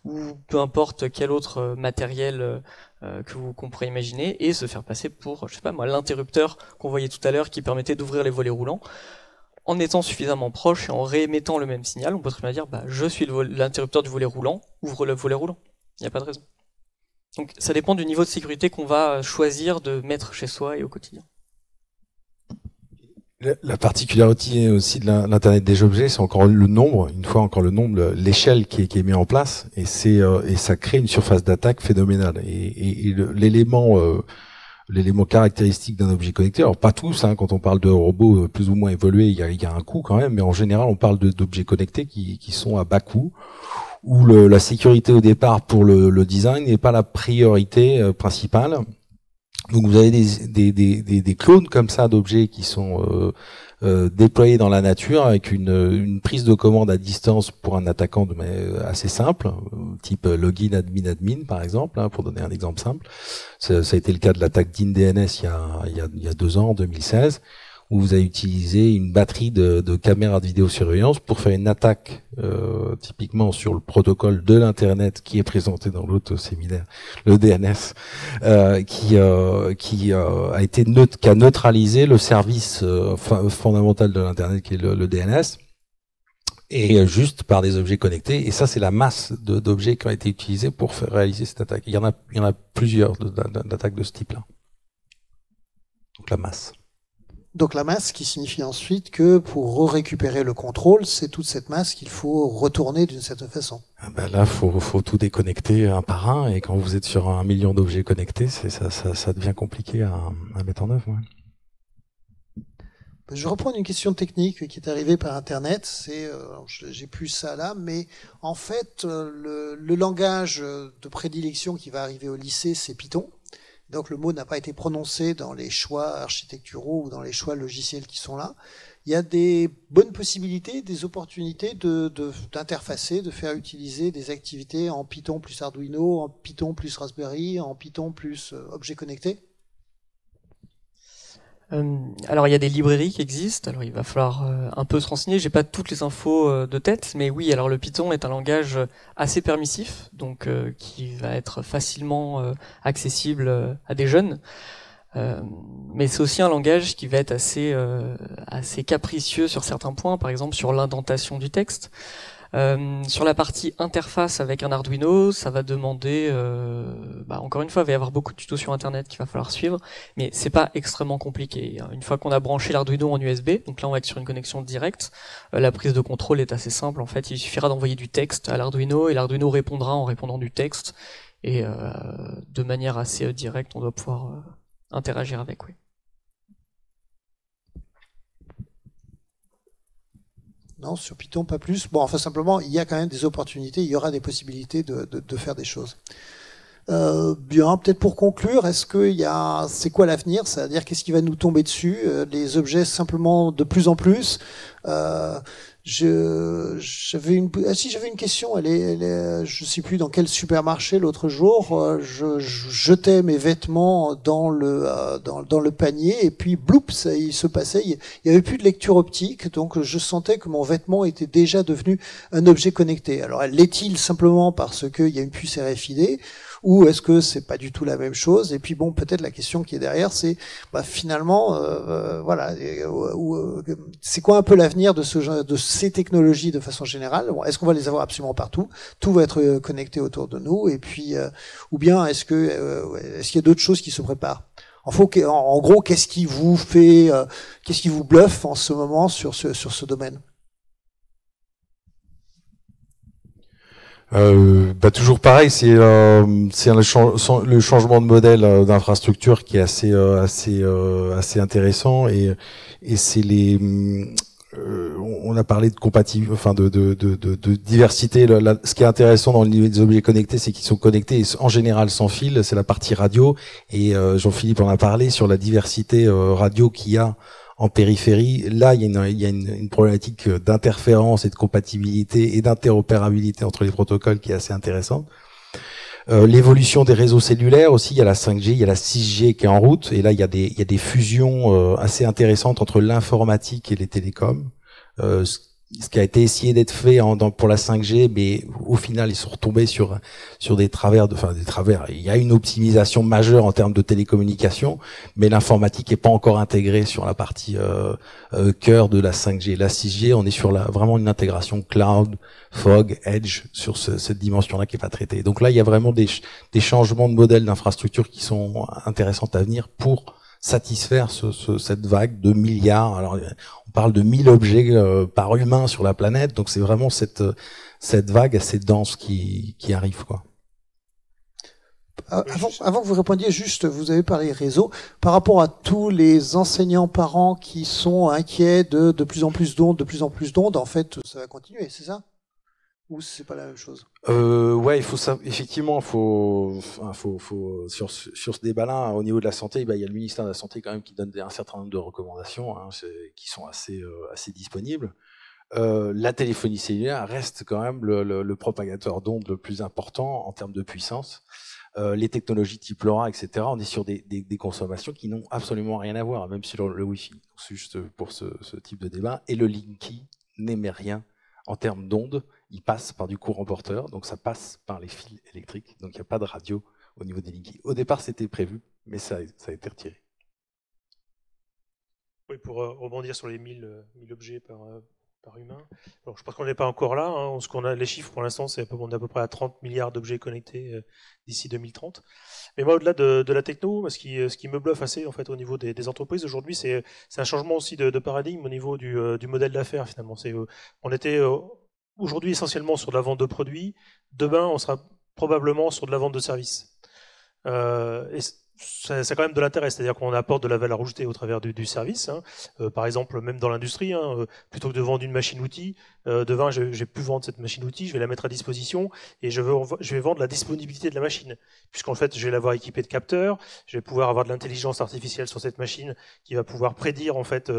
ou peu importe quel autre matériel qu'on pourrait imaginer, et se faire passer pour, je sais pas moi, l'interrupteur qu'on voyait tout à l'heure qui permettait d'ouvrir les volets roulants. En étant suffisamment proche et en réémettant le même signal, on peut très bien dire je suis l'interrupteur du volet roulant, ouvre le volet roulant. Il n'y a pas de raison. Donc ça dépend du niveau de sécurité qu'on va choisir de mettre chez soi et au quotidien. La particularité aussi de l'Internet des objets, c'est encore le nombre, une fois encore le nombre, l'échelle qui est mis en place, et ça crée une surface d'attaque phénoménale. Et l'élément caractéristique d'un objet connecté, alors pas tous, hein, quand on parle de robots plus ou moins évolués, il y a un coût quand même, mais en général on parle d'objets connectés qui sont à bas coût, où la sécurité au départ pour le design n'est pas la priorité principale. Donc vous avez des clones comme ça d'objets qui sont déployés dans la nature avec une prise de commande à distance pour un attaquant assez simple, type login admin par exemple, hein, pour donner un exemple simple. Ça a été le cas de l'attaque d'InDNS il y a 2 ans, en 2016, où vous avez utilisé une batterie de caméras de vidéosurveillance pour faire une attaque typiquement sur le protocole de l'internet qui est présenté dans l'autre séminaire, le DNS, qui a neutralisé le service fondamental de l'internet qui est le DNS, et juste par des objets connectés. Et ça, c'est la masse d'objets qui ont été utilisés pour réaliser cette attaque. Il y en a plusieurs d'attaques de ce type-là. Donc la masse. Donc la masse qui signifie ensuite que pour récupérer le contrôle, c'est toute cette masse qu'il faut retourner d'une certaine façon. Là, faut tout déconnecter un par un, et quand vous êtes sur 1 million d'objets connectés, ça devient compliqué à mettre en œuvre. Ouais. Je vais reprendre une question technique qui est arrivée par Internet. J'ai plus ça là, mais en fait, le langage de prédilection qui va arriver au lycée, c'est Python. Donc le mot n'a pas été prononcé dans les choix architecturaux ou dans les choix logiciels qui sont là. Il y a des bonnes possibilités, des opportunités d'interfacer, de faire utiliser des activités en Python plus Arduino, en Python plus Raspberry, en Python plus objet connecté. Alors il y a des librairies qui existent, alors il va falloir un peu se renseigner, j'ai pas toutes les infos de tête, mais oui, alors le Python est un langage assez permissif, donc qui va être facilement accessible à des jeunes, mais c'est aussi un langage qui va être assez capricieux sur certains points, par exemple sur l'indentation du texte. Sur la partie interface avec un Arduino, ça va demander, encore une fois, il va y avoir beaucoup de tutos sur Internet qu'il va falloir suivre, mais c'est pas extrêmement compliqué. Une fois qu'on a branché l'Arduino en USB, donc là on va être sur une connexion directe, la prise de contrôle est assez simple. En fait, il suffira d'envoyer du texte à l'Arduino et l'Arduino répondra en répondant du texte, et de manière assez directe, on doit pouvoir interagir avec. Oui. Non, sur Python, pas plus. Bon, enfin, simplement, il y a quand même des opportunités, il y aura des possibilités de faire des choses. Bien, peut-être pour conclure, c'est quoi l'avenir? C'est-à-dire, qu'est-ce qui va nous tomber dessus? Les objets simplement de plus en plus. J'avais une question. Je sais plus dans quel supermarché l'autre jour. Je jetais mes vêtements dans le panier et puis bloup, il se passait. Il y avait plus de lecture optique, donc je sentais que mon vêtement était déjà devenu un objet connecté. Alors, l'est-il simplement parce qu'il y a une puce RFID? Ou est-ce que c'est pas du tout la même chose? Et puis bon, peut-être la question qui est derrière, c'est finalement, c'est quoi un peu l'avenir de ces technologies de façon générale? Bon, est-ce qu'on va les avoir absolument partout? Tout va être connecté autour de nous, et puis ou bien est-ce qu'il y a d'autres choses qui se préparent? En gros, qu'est-ce qui vous bluffe en ce moment sur ce domaine? Toujours pareil, c'est le changement de modèle d'infrastructure qui est assez intéressant, et c'est on a parlé de compatibilité, de diversité. Ce qui est intéressant dans les objets connectés, c'est qu'ils sont connectés en général sans fil. C'est la partie radio, et Jean-Philippe en a parlé sur la diversité radio qu'il y a en périphérie. Là, il y a une problématique d'interférence et de compatibilité et d'interopérabilité entre les protocoles qui est assez intéressante. L'évolution des réseaux cellulaires aussi, il y a la 5G, il y a la 6G qui est en route, et là il y a des fusions assez intéressantes entre l'informatique et les télécoms. Ce qui a été essayé d'être fait pour la 5G, mais au final ils sont retombés sur des travers. Il y a une optimisation majeure en termes de télécommunications, mais l'informatique est pas encore intégrée sur la partie cœur de la 5G. La 6G, on est sur vraiment une intégration cloud, fog, edge, sur cette dimension-là qui est pas traitée. Donc là, il y a vraiment des changements de modèle d'infrastructure qui sont intéressants à venir pour satisfaire cette vague de milliards. Alors, on parle de 1000 objets par humain sur la planète, donc c'est vraiment cette vague assez dense qui arrive, quoi. Avant que vous répondiez, juste, vous avez parlé réseau. Par rapport à tous les enseignants, parents qui sont inquiets de plus en plus d'ondes, en fait, ça va continuer, c'est ça? Ou c'est pas la même chose? Ouais, effectivement, sur ce débat-là, au niveau de la santé, il y a le ministère de la Santé quand même qui donne un certain nombre de recommandations, qui sont assez disponibles. La téléphonie cellulaire reste quand même le propagateur d'ondes le plus important en termes de puissance. Les technologies type LoRa, etc., on est sur des consommations qui n'ont absolument rien à voir, même sur le Wi-Fi. Donc, c'est juste pour ce type de débat. Et le Linky n'émet rien en termes d'ondes. Il passe par du courant porteur, donc ça passe par les fils électriques. Donc il n'y a pas de radio au niveau des Linky. Au départ, c'était prévu, mais ça a été retiré. Oui, pour rebondir sur les 1000 objets par humain. Alors, je pense qu'on n'est pas encore là. Hein. Ce qu'on a, les chiffres pour l'instant, on est à peu près à 30 milliards d'objets connectés d'ici 2030. Mais moi, au-delà de la techno, ce qui me bluffe assez en fait au niveau des entreprises aujourd'hui, c'est un changement aussi de paradigme au niveau du modèle d'affaires finalement. On était aujourd'hui essentiellement sur de la vente de produits. Demain, on sera probablement sur de la vente de services. Et ça a quand même de l'intérêt, c'est-à-dire qu'on apporte de la valeur ajoutée au travers du service. Hein. Par exemple, même dans l'industrie, plutôt que de vendre une machine-outil, demain, je vais plus vendre cette machine-outil, je vais la mettre à disposition et je vais vendre la disponibilité de la machine. Puisqu'en fait, je vais l'avoir équipée de capteurs, je vais pouvoir avoir de l'intelligence artificielle sur cette machine qui va pouvoir prédire en fait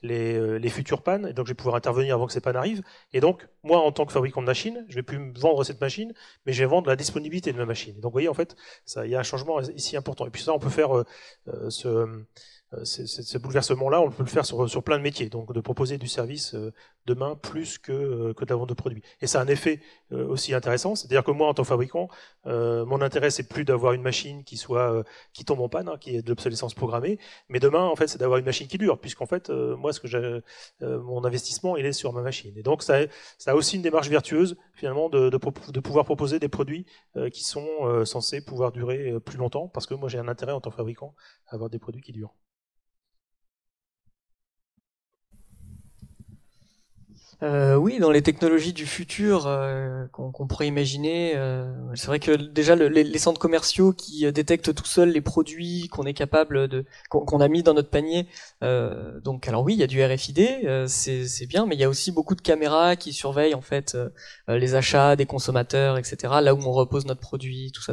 les futures pannes, et donc je vais pouvoir intervenir avant que ces pannes arrivent. Et donc, moi, en tant que fabricant de machine, je vais plus vendre cette machine, mais je vais vendre la disponibilité de ma machine. Et donc, vous voyez, en fait, il y a un changement ici important. Et puis ça, on peut faire ce bouleversement-là, on peut le faire sur plein de métiers, donc de proposer du service demain plus que de la vente de produits. Et ça a un effet aussi intéressant, c'est-à-dire que moi, en tant que fabricant, mon intérêt, c'est plus d'avoir une machine qui tombe en panne, qui est de l'obsolescence programmée, mais demain, en fait, c'est d'avoir une machine qui dure, puisqu'en fait, moi, mon investissement, il est sur ma machine. Et donc, ça a aussi une démarche vertueuse, finalement, de pouvoir proposer des produits qui sont censés pouvoir durer plus longtemps, parce que moi, j'ai un intérêt en tant que fabricant à avoir des produits qui durent. Oui, dans les technologies du futur qu'on pourrait imaginer, c'est vrai que déjà les centres commerciaux qui détectent tout seuls les produits qu'on est capable qu'on a mis dans notre panier. Donc, alors oui, il y a du RFID, c'est bien, mais il y a aussi beaucoup de caméras qui surveillent en fait les achats des consommateurs, etc. Là où on repose notre produit, tout ça.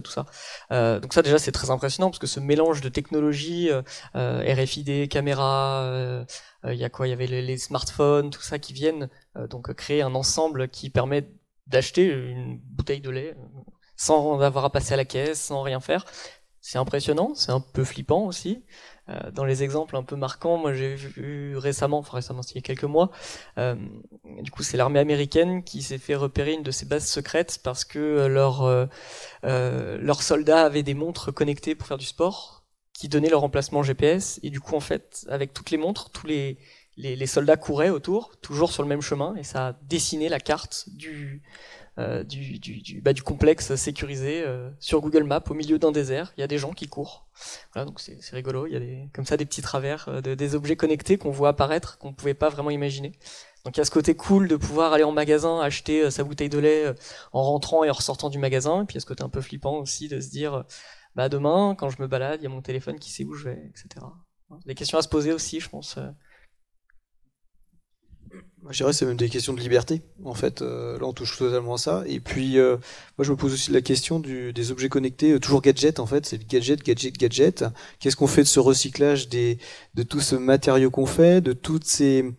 Donc ça déjà c'est très impressionnant parce que ce mélange de technologies, RFID, caméras. Il y a quoi? Il y avait les smartphones, tout ça qui viennent donc créer un ensemble qui permet d'acheter une bouteille de lait sans avoir à passer à la caisse, sans rien faire. C'est impressionnant, c'est un peu flippant aussi. Dans les exemples un peu marquants, moi j'ai vu récemment, il y a quelques mois, du coup c'est l'armée américaine qui s'est fait repérer une de ses bases secrètes parce que leurs soldats avaient des montres connectées pour faire du sport qui donnaient leur emplacement GPS, et du coup en fait avec toutes les montres, tous les soldats couraient autour, toujours sur le même chemin, et ça a dessiné la carte du complexe sécurisé sur Google Maps au milieu d'un désert. Il y a des gens qui courent. Voilà, donc c'est rigolo. Il y a comme ça des petits travers des objets connectés qu'on voit apparaître, qu'on pouvait pas vraiment imaginer. Donc il y a ce côté cool de pouvoir aller en magasin, acheter sa bouteille de lait en rentrant et en ressortant du magasin, et puis il y a ce côté un peu flippant aussi de se dire demain, quand je me balade, il y a mon téléphone qui sait où je vais, etc. Des questions à se poser aussi, je pense. Je dirais que c'est même des questions de liberté, en fait. Là, on touche totalement à ça. Et puis, moi, je me pose aussi la question des objets connectés, toujours gadget, en fait. C'est le gadget. Qu'est-ce qu'on fait de ce recyclage de tout ce matériau qu'on fait, de toutes ces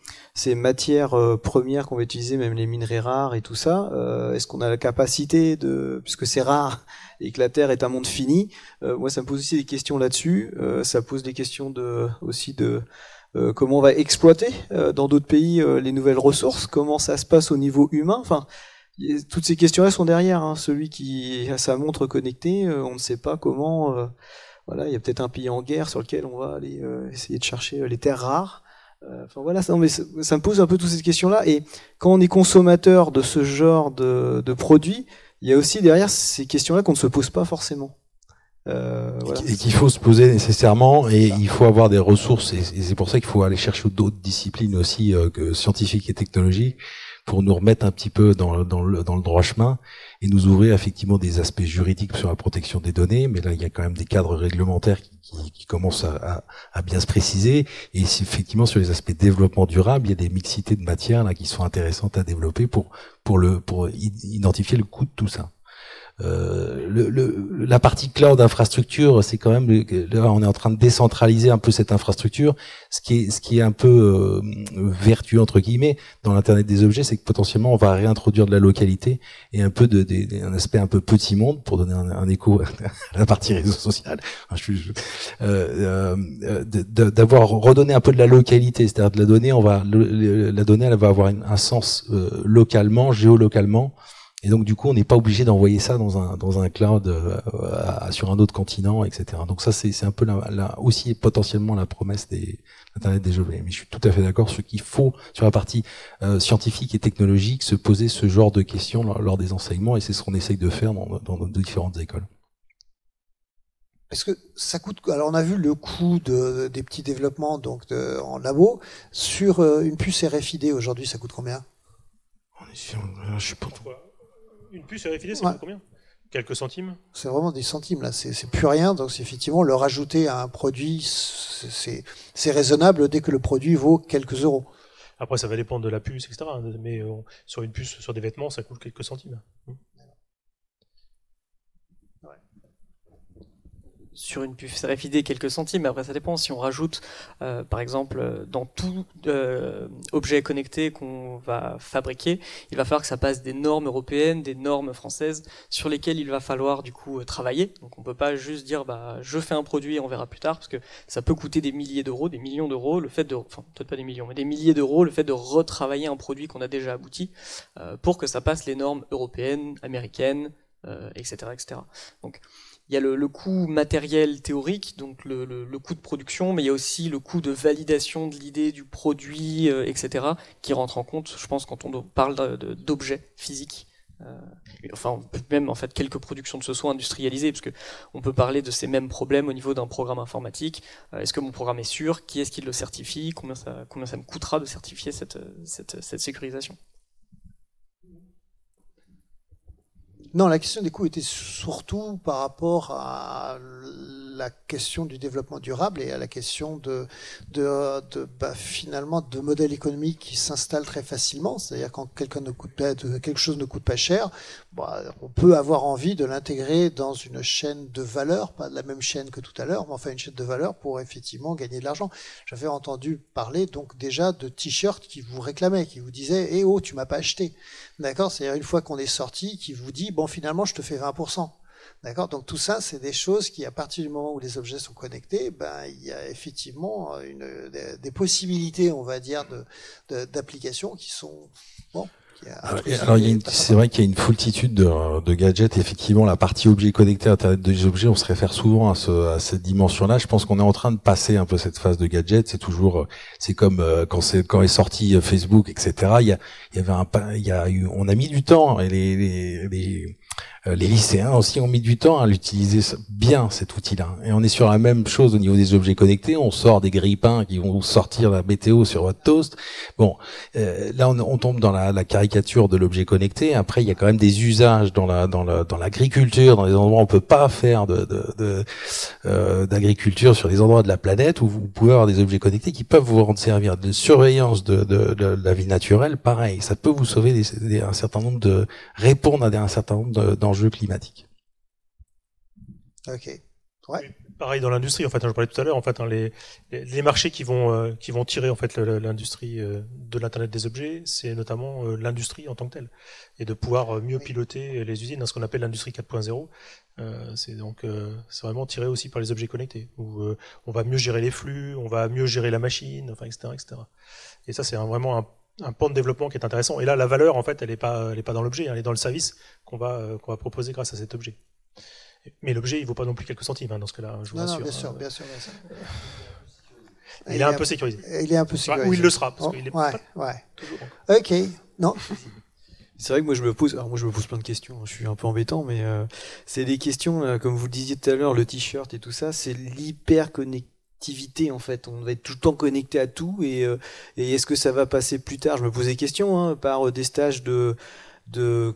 matières premières qu'on va utiliser, même les minerais rares et tout ça? Est-ce qu'on a la capacité puisque c'est rare et que la Terre est un monde fini? Moi, ça me pose aussi des questions là-dessus. Ça pose des questions aussi de comment on va exploiter dans d'autres pays les nouvelles ressources, comment ça se passe au niveau humain. Enfin, toutes ces questions-là sont derrière. Hein. Celui qui a sa montre connectée, on ne sait pas comment. Voilà, il y a peut-être un pays en guerre sur lequel on va aller essayer de chercher les terres rares. Enfin voilà, ça me pose un peu toutes ces questions-là. Et quand on est consommateur de ce genre de produits, il y a aussi derrière ces questions-là qu'on ne se pose pas forcément. Voilà. Et qu'il faut se poser nécessairement, et il faut avoir des ressources, et c'est pour ça qu'il faut aller chercher d'autres disciplines aussi que scientifiques et technologiques pour nous remettre un petit peu dans le droit chemin et nous ouvrir effectivement des aspects juridiques sur la protection des données. Mais là, il y a quand même des cadres réglementaires qui commencent à bien se préciser. Et effectivement, sur les aspects développement durable, il y a des mixités de matières là qui sont intéressantes à développer pour identifier le coût de tout ça. La partie cloud infrastructure, c'est quand même là, on est en train de décentraliser un peu cette infrastructure. Ce qui est un peu vertueux entre guillemets dans l'internet des objets, c'est que potentiellement on va réintroduire de la localité et un peu un aspect un peu petit monde pour donner un écho à la partie réseau social. D'avoir redonné un peu de la localité, c'est-à-dire de la donnée, la donnée elle va avoir un sens localement, géolocalement. Et donc du coup, on n'est pas obligé d'envoyer ça dans un cloud sur un autre continent, etc. Donc ça, c'est un peu aussi potentiellement la promesse des Internet des objets. Mais je suis tout à fait d'accord sur qu'il faut, sur la partie scientifique et technologique, se poser ce genre de questions lors des enseignements, et c'est ce qu'on essaye de faire dans nos différentes écoles. Est-ce que ça coûte? Alors on a vu le coût des petits développements donc en labo sur une puce RFID aujourd'hui, ça coûte combien? Je sais pas. Une puce RFID, ça coûte combien? Quelques centimes? C'est vraiment des centimes là, c'est plus rien. Donc effectivement, le rajouter à un produit, c'est raisonnable dès que le produit vaut quelques euros. Après, ça va dépendre de la puce, etc. Mais sur une puce, sur des vêtements, ça coûte quelques centimes. Sur une puce RFID, quelques centimes. Après, ça dépend. Si on rajoute, par exemple, dans tout objet connecté qu'on va fabriquer, il va falloir que ça passe des normes européennes, des normes françaises, sur lesquelles il va falloir du coup travailler. Donc, on peut pas juste dire, je fais un produit et on verra plus tard, parce que ça peut coûter des milliers d'euros, des millions d'euros, le fait de, enfin, peut-être pas des millions, mais des milliers d'euros, le fait de retravailler un produit qu'on a déjà abouti, pour que ça passe les normes européennes, américaines, etc., etc. Donc, il y a le coût matériel théorique, donc le coût de production, mais il y a aussi le coût de validation de l'idée du produit, etc., qui rentre en compte, je pense, quand on parle d'objets physiques. Enfin, même en fait quelques productions de ce soit industrialisées, parce que on peut parler de ces mêmes problèmes au niveau d'un programme informatique. Est-ce que mon programme est sûr? Qui est-ce qui le certifie? Combien ça me coûtera de certifier cette sécurisation? Non, la question des coûts était surtout par rapport à la question du développement durable et à la question finalement de modèles économiques qui s'installent très facilement. C'est-à-dire quand quelque chose ne coûte pas cher, on peut avoir envie de l'intégrer dans une chaîne de valeur, pas de la même chaîne que tout à l'heure, mais enfin une chaîne de valeur pour effectivement gagner de l'argent. J'avais entendu parler donc déjà de t-shirts qui vous réclamaient, qui vous disaient « Eh oh, tu m'as pas acheté ». D'accord? C'est-à-dire une fois qu'on est sorti, qui vous dit « Bon, finalement, je te fais 20%. » D'accord? Donc tout ça, c'est des choses qui, à partir du moment où les objets sont connectés, il y a effectivement des possibilités, on va dire, d'applications qui sont bon. Alors c'est vrai qu'il y a une foultitude de gadgets. Effectivement, la partie objets connectés, Internet des objets, on se réfère souvent à cette dimension-là. Je pense qu'on est en train de passer un peu cette phase de gadgets. C'est comme quand est sorti Facebook, etc. On a mis du temps, et les lycéens aussi ont mis du temps à l'utiliser bien, cet outil-là. Et on est sur la même chose au niveau des objets connectés. On sort des grille-pains qui vont sortir la météo sur votre toast. Bon, là on tombe dans la caricature de l'objet connecté. Après, il y a quand même des usages dans l'agriculture, dans des endroits où on peut pas faire d'agriculture, sur des endroits de la planète où vous pouvez avoir des objets connectés qui peuvent vous rendre servir de surveillance de la vie naturelle. Pareil, ça peut vous sauver répondre à un certain nombre d'enjeux climatiques. Ok. Ouais. Pareil dans l'industrie, en fait, je parlais tout à l'heure, en fait, les marchés qui vont tirer en fait l'industrie de l'internet des objets, c'est notamment l'industrie en tant que telle, et de pouvoir mieux piloter les usines dans ce qu'on appelle l'industrie 4.0. C'est vraiment tiré aussi par les objets connectés, où on va mieux gérer les flux, on va mieux gérer la machine, enfin, etc., etc. Et ça, c'est vraiment un pan de développement qui est intéressant. Et là, la valeur, en fait, elle est pas dans l'objet, elle est dans le service qu'on va proposer grâce à cet objet. Mais l'objet, il vaut pas non plus quelques centimes, dans ce cas-là, je vous rassure. Non, bien sûr. Il est un peu sécurisé. Il est un peu sécurisé. Ou il le sera, parce qu'il est pas toujours. Ok, non. C'est vrai que moi je me pose plein de questions, je suis un peu embêtant, mais c'est des questions, comme vous le disiez tout à l'heure, le t-shirt et tout ça, c'est l'hyper-connectivité en fait, on va être tout le temps connecté à tout, et est-ce que ça va passer plus tard? Je me pose des questions, hein, par des stages de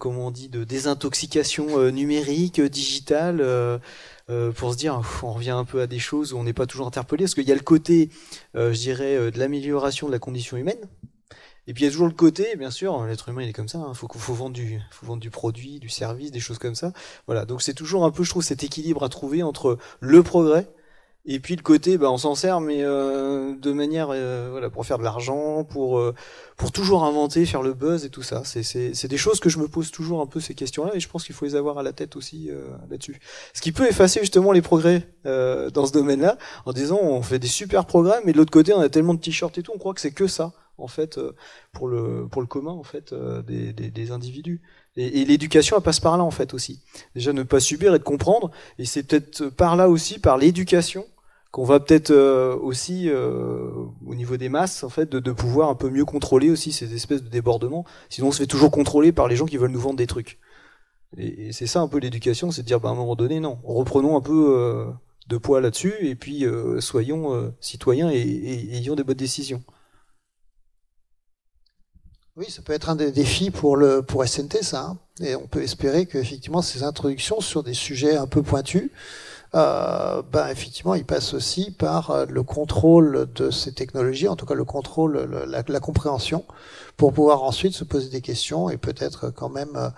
comment on dit, de désintoxication numérique, digitale, pour se dire, on revient un peu à des choses où on n'est pas toujours interpellé, parce qu'il y a le côté, je dirais, de l'amélioration de la condition humaine. Et puis il y a toujours le côté, bien sûr, l'être humain il est comme ça, hein, faut vendre du produit, du service, des choses comme ça. Voilà, donc c'est toujours un peu, je trouve, cet équilibre à trouver entre le progrès et puis le côté, on s'en sert, mais de manière, voilà, pour faire de l'argent, pour toujours inventer, faire le buzz et tout ça. C'est des choses que je me pose toujours un peu ces questions-là, et je pense qu'il faut les avoir à la tête aussi là-dessus. Ce qui peut effacer justement les progrès dans ce domaine-là, en disant on fait des super progrès, mais de l'autre côté on a tellement de t-shirts et tout, on croit que c'est que ça. En fait, pour le commun en fait des individus, et l'éducation elle passe par là en fait aussi. Déjà ne pas subir et de comprendre, et c'est peut-être par là aussi, par l'éducation, qu'on va peut-être aussi au niveau des masses en fait de pouvoir un peu mieux contrôler aussi ces espèces de débordements. Sinon on se fait toujours contrôler par les gens qui veulent nous vendre des trucs. Et c'est ça un peu l'éducation, c'est de dire à un moment donné non, reprenons un peu de poids là-dessus, et puis soyons citoyens et ayons des bonnes décisions. Oui, ça peut être un des défis pour SNT, ça. Hein. Et on peut espérer qu'effectivement ces introductions sur des sujets un peu pointus, effectivement, ils passent aussi par le contrôle de ces technologies, en tout cas le contrôle, la compréhension, pour pouvoir ensuite se poser des questions et peut-être quand même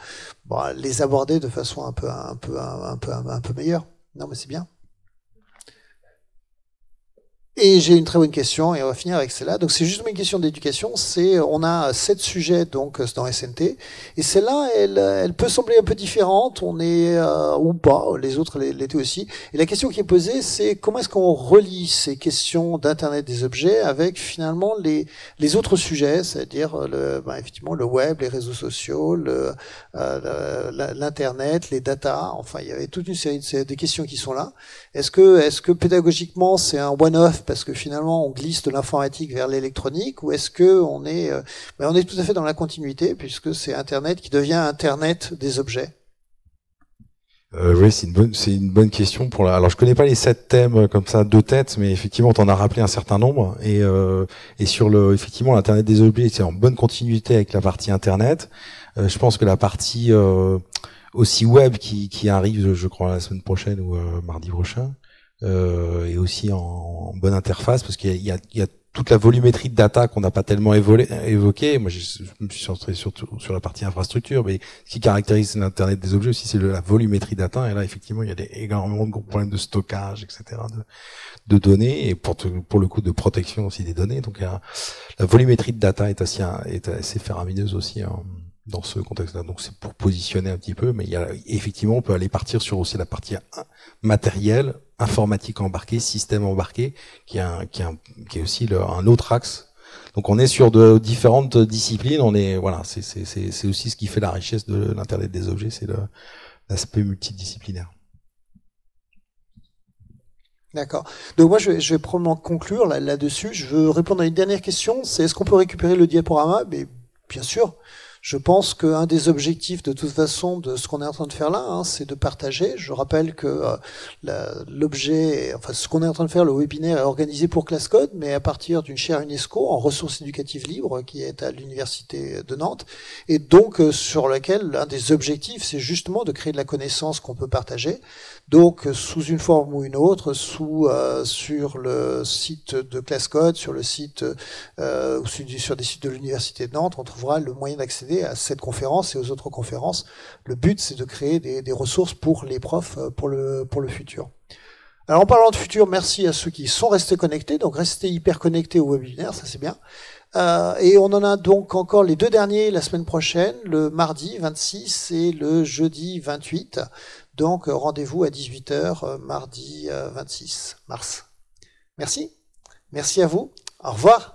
les aborder de façon un peu meilleure. Non, mais c'est bien. Et j'ai une très bonne question, et on va finir avec celle-là. Donc c'est justement une question d'éducation. On a 7 sujets donc dans SNT, et celle-là, elle peut sembler un peu différente. On est ou pas, les autres l'étaient aussi. Et la question qui est posée, c'est comment est-ce qu'on relie ces questions d'Internet des objets avec finalement les autres sujets, c'est-à-dire effectivement le web, les réseaux sociaux, l'internet, les data. Enfin, il y avait toute une série de questions qui sont là. Est-ce que pédagogiquement c'est un one-off parce que finalement on glisse de l'informatique vers l'électronique, ou est-ce que on est tout à fait dans la continuité puisque c'est Internet qui devient Internet des objets? Oui, c'est une bonne question alors je connais pas les 7 thèmes comme ça de tête, mais effectivement t'en as rappelé un certain nombre, et sur effectivement l'Internet des objets, c'est en bonne continuité avec la partie Internet. Je pense que la partie aussi web qui arrive, je crois, la semaine prochaine ou mardi prochain, et aussi en bonne interface, parce qu'il y a toute la volumétrie de data qu'on n'a pas tellement évoquée. Moi, je me suis centré surtout sur la partie infrastructure, mais ce qui caractérise l'Internet des objets aussi, c'est la volumétrie de data. Et là, effectivement, il y a énormément de gros problèmes de stockage, etc., de données, et pour le coup de protection aussi des données. Donc, la volumétrie de data est assez faramineuse aussi, hein, dans ce contexte-là. Donc c'est pour positionner un petit peu, mais effectivement on peut aller partir sur aussi la partie matérielle, informatique embarquée, système embarqué, qui est aussi un autre axe. Donc on est sur de différentes disciplines. C'est aussi ce qui fait la richesse de l'Internet des objets, c'est l'aspect multidisciplinaire. D'accord. Donc moi je vais probablement conclure là-dessus. Je veux répondre à une dernière question. C'est est-ce qu'on peut récupérer le diaporama? Mais bien sûr. Je pense qu'un des objectifs, de toute façon, de ce qu'on est en train de faire là, c'est de partager. Je rappelle que ce qu'on est en train de faire, le webinaire est organisé pour ClassCode, mais à partir d'une chaire UNESCO en ressources éducatives libres qui est à l'université de Nantes, et donc sur lequel l'un des objectifs, c'est justement de créer de la connaissance qu'on peut partager. Donc sous une forme ou une autre, sur le site de ClassCode, sur le site ou sur des sites de l'université de Nantes, on trouvera le moyen d'accéder à cette conférence et aux autres conférences. Le but, c'est de créer des ressources pour les profs pour le futur. Alors en parlant de futur, merci à ceux qui sont restés connectés, donc restez hyper connectés au webinaire, ça c'est bien. Et on en a donc encore les 2 derniers la semaine prochaine, le mardi 26 et le jeudi 28. Donc rendez-vous à 18h mardi 26 mars. Merci. Merci à vous. Au revoir.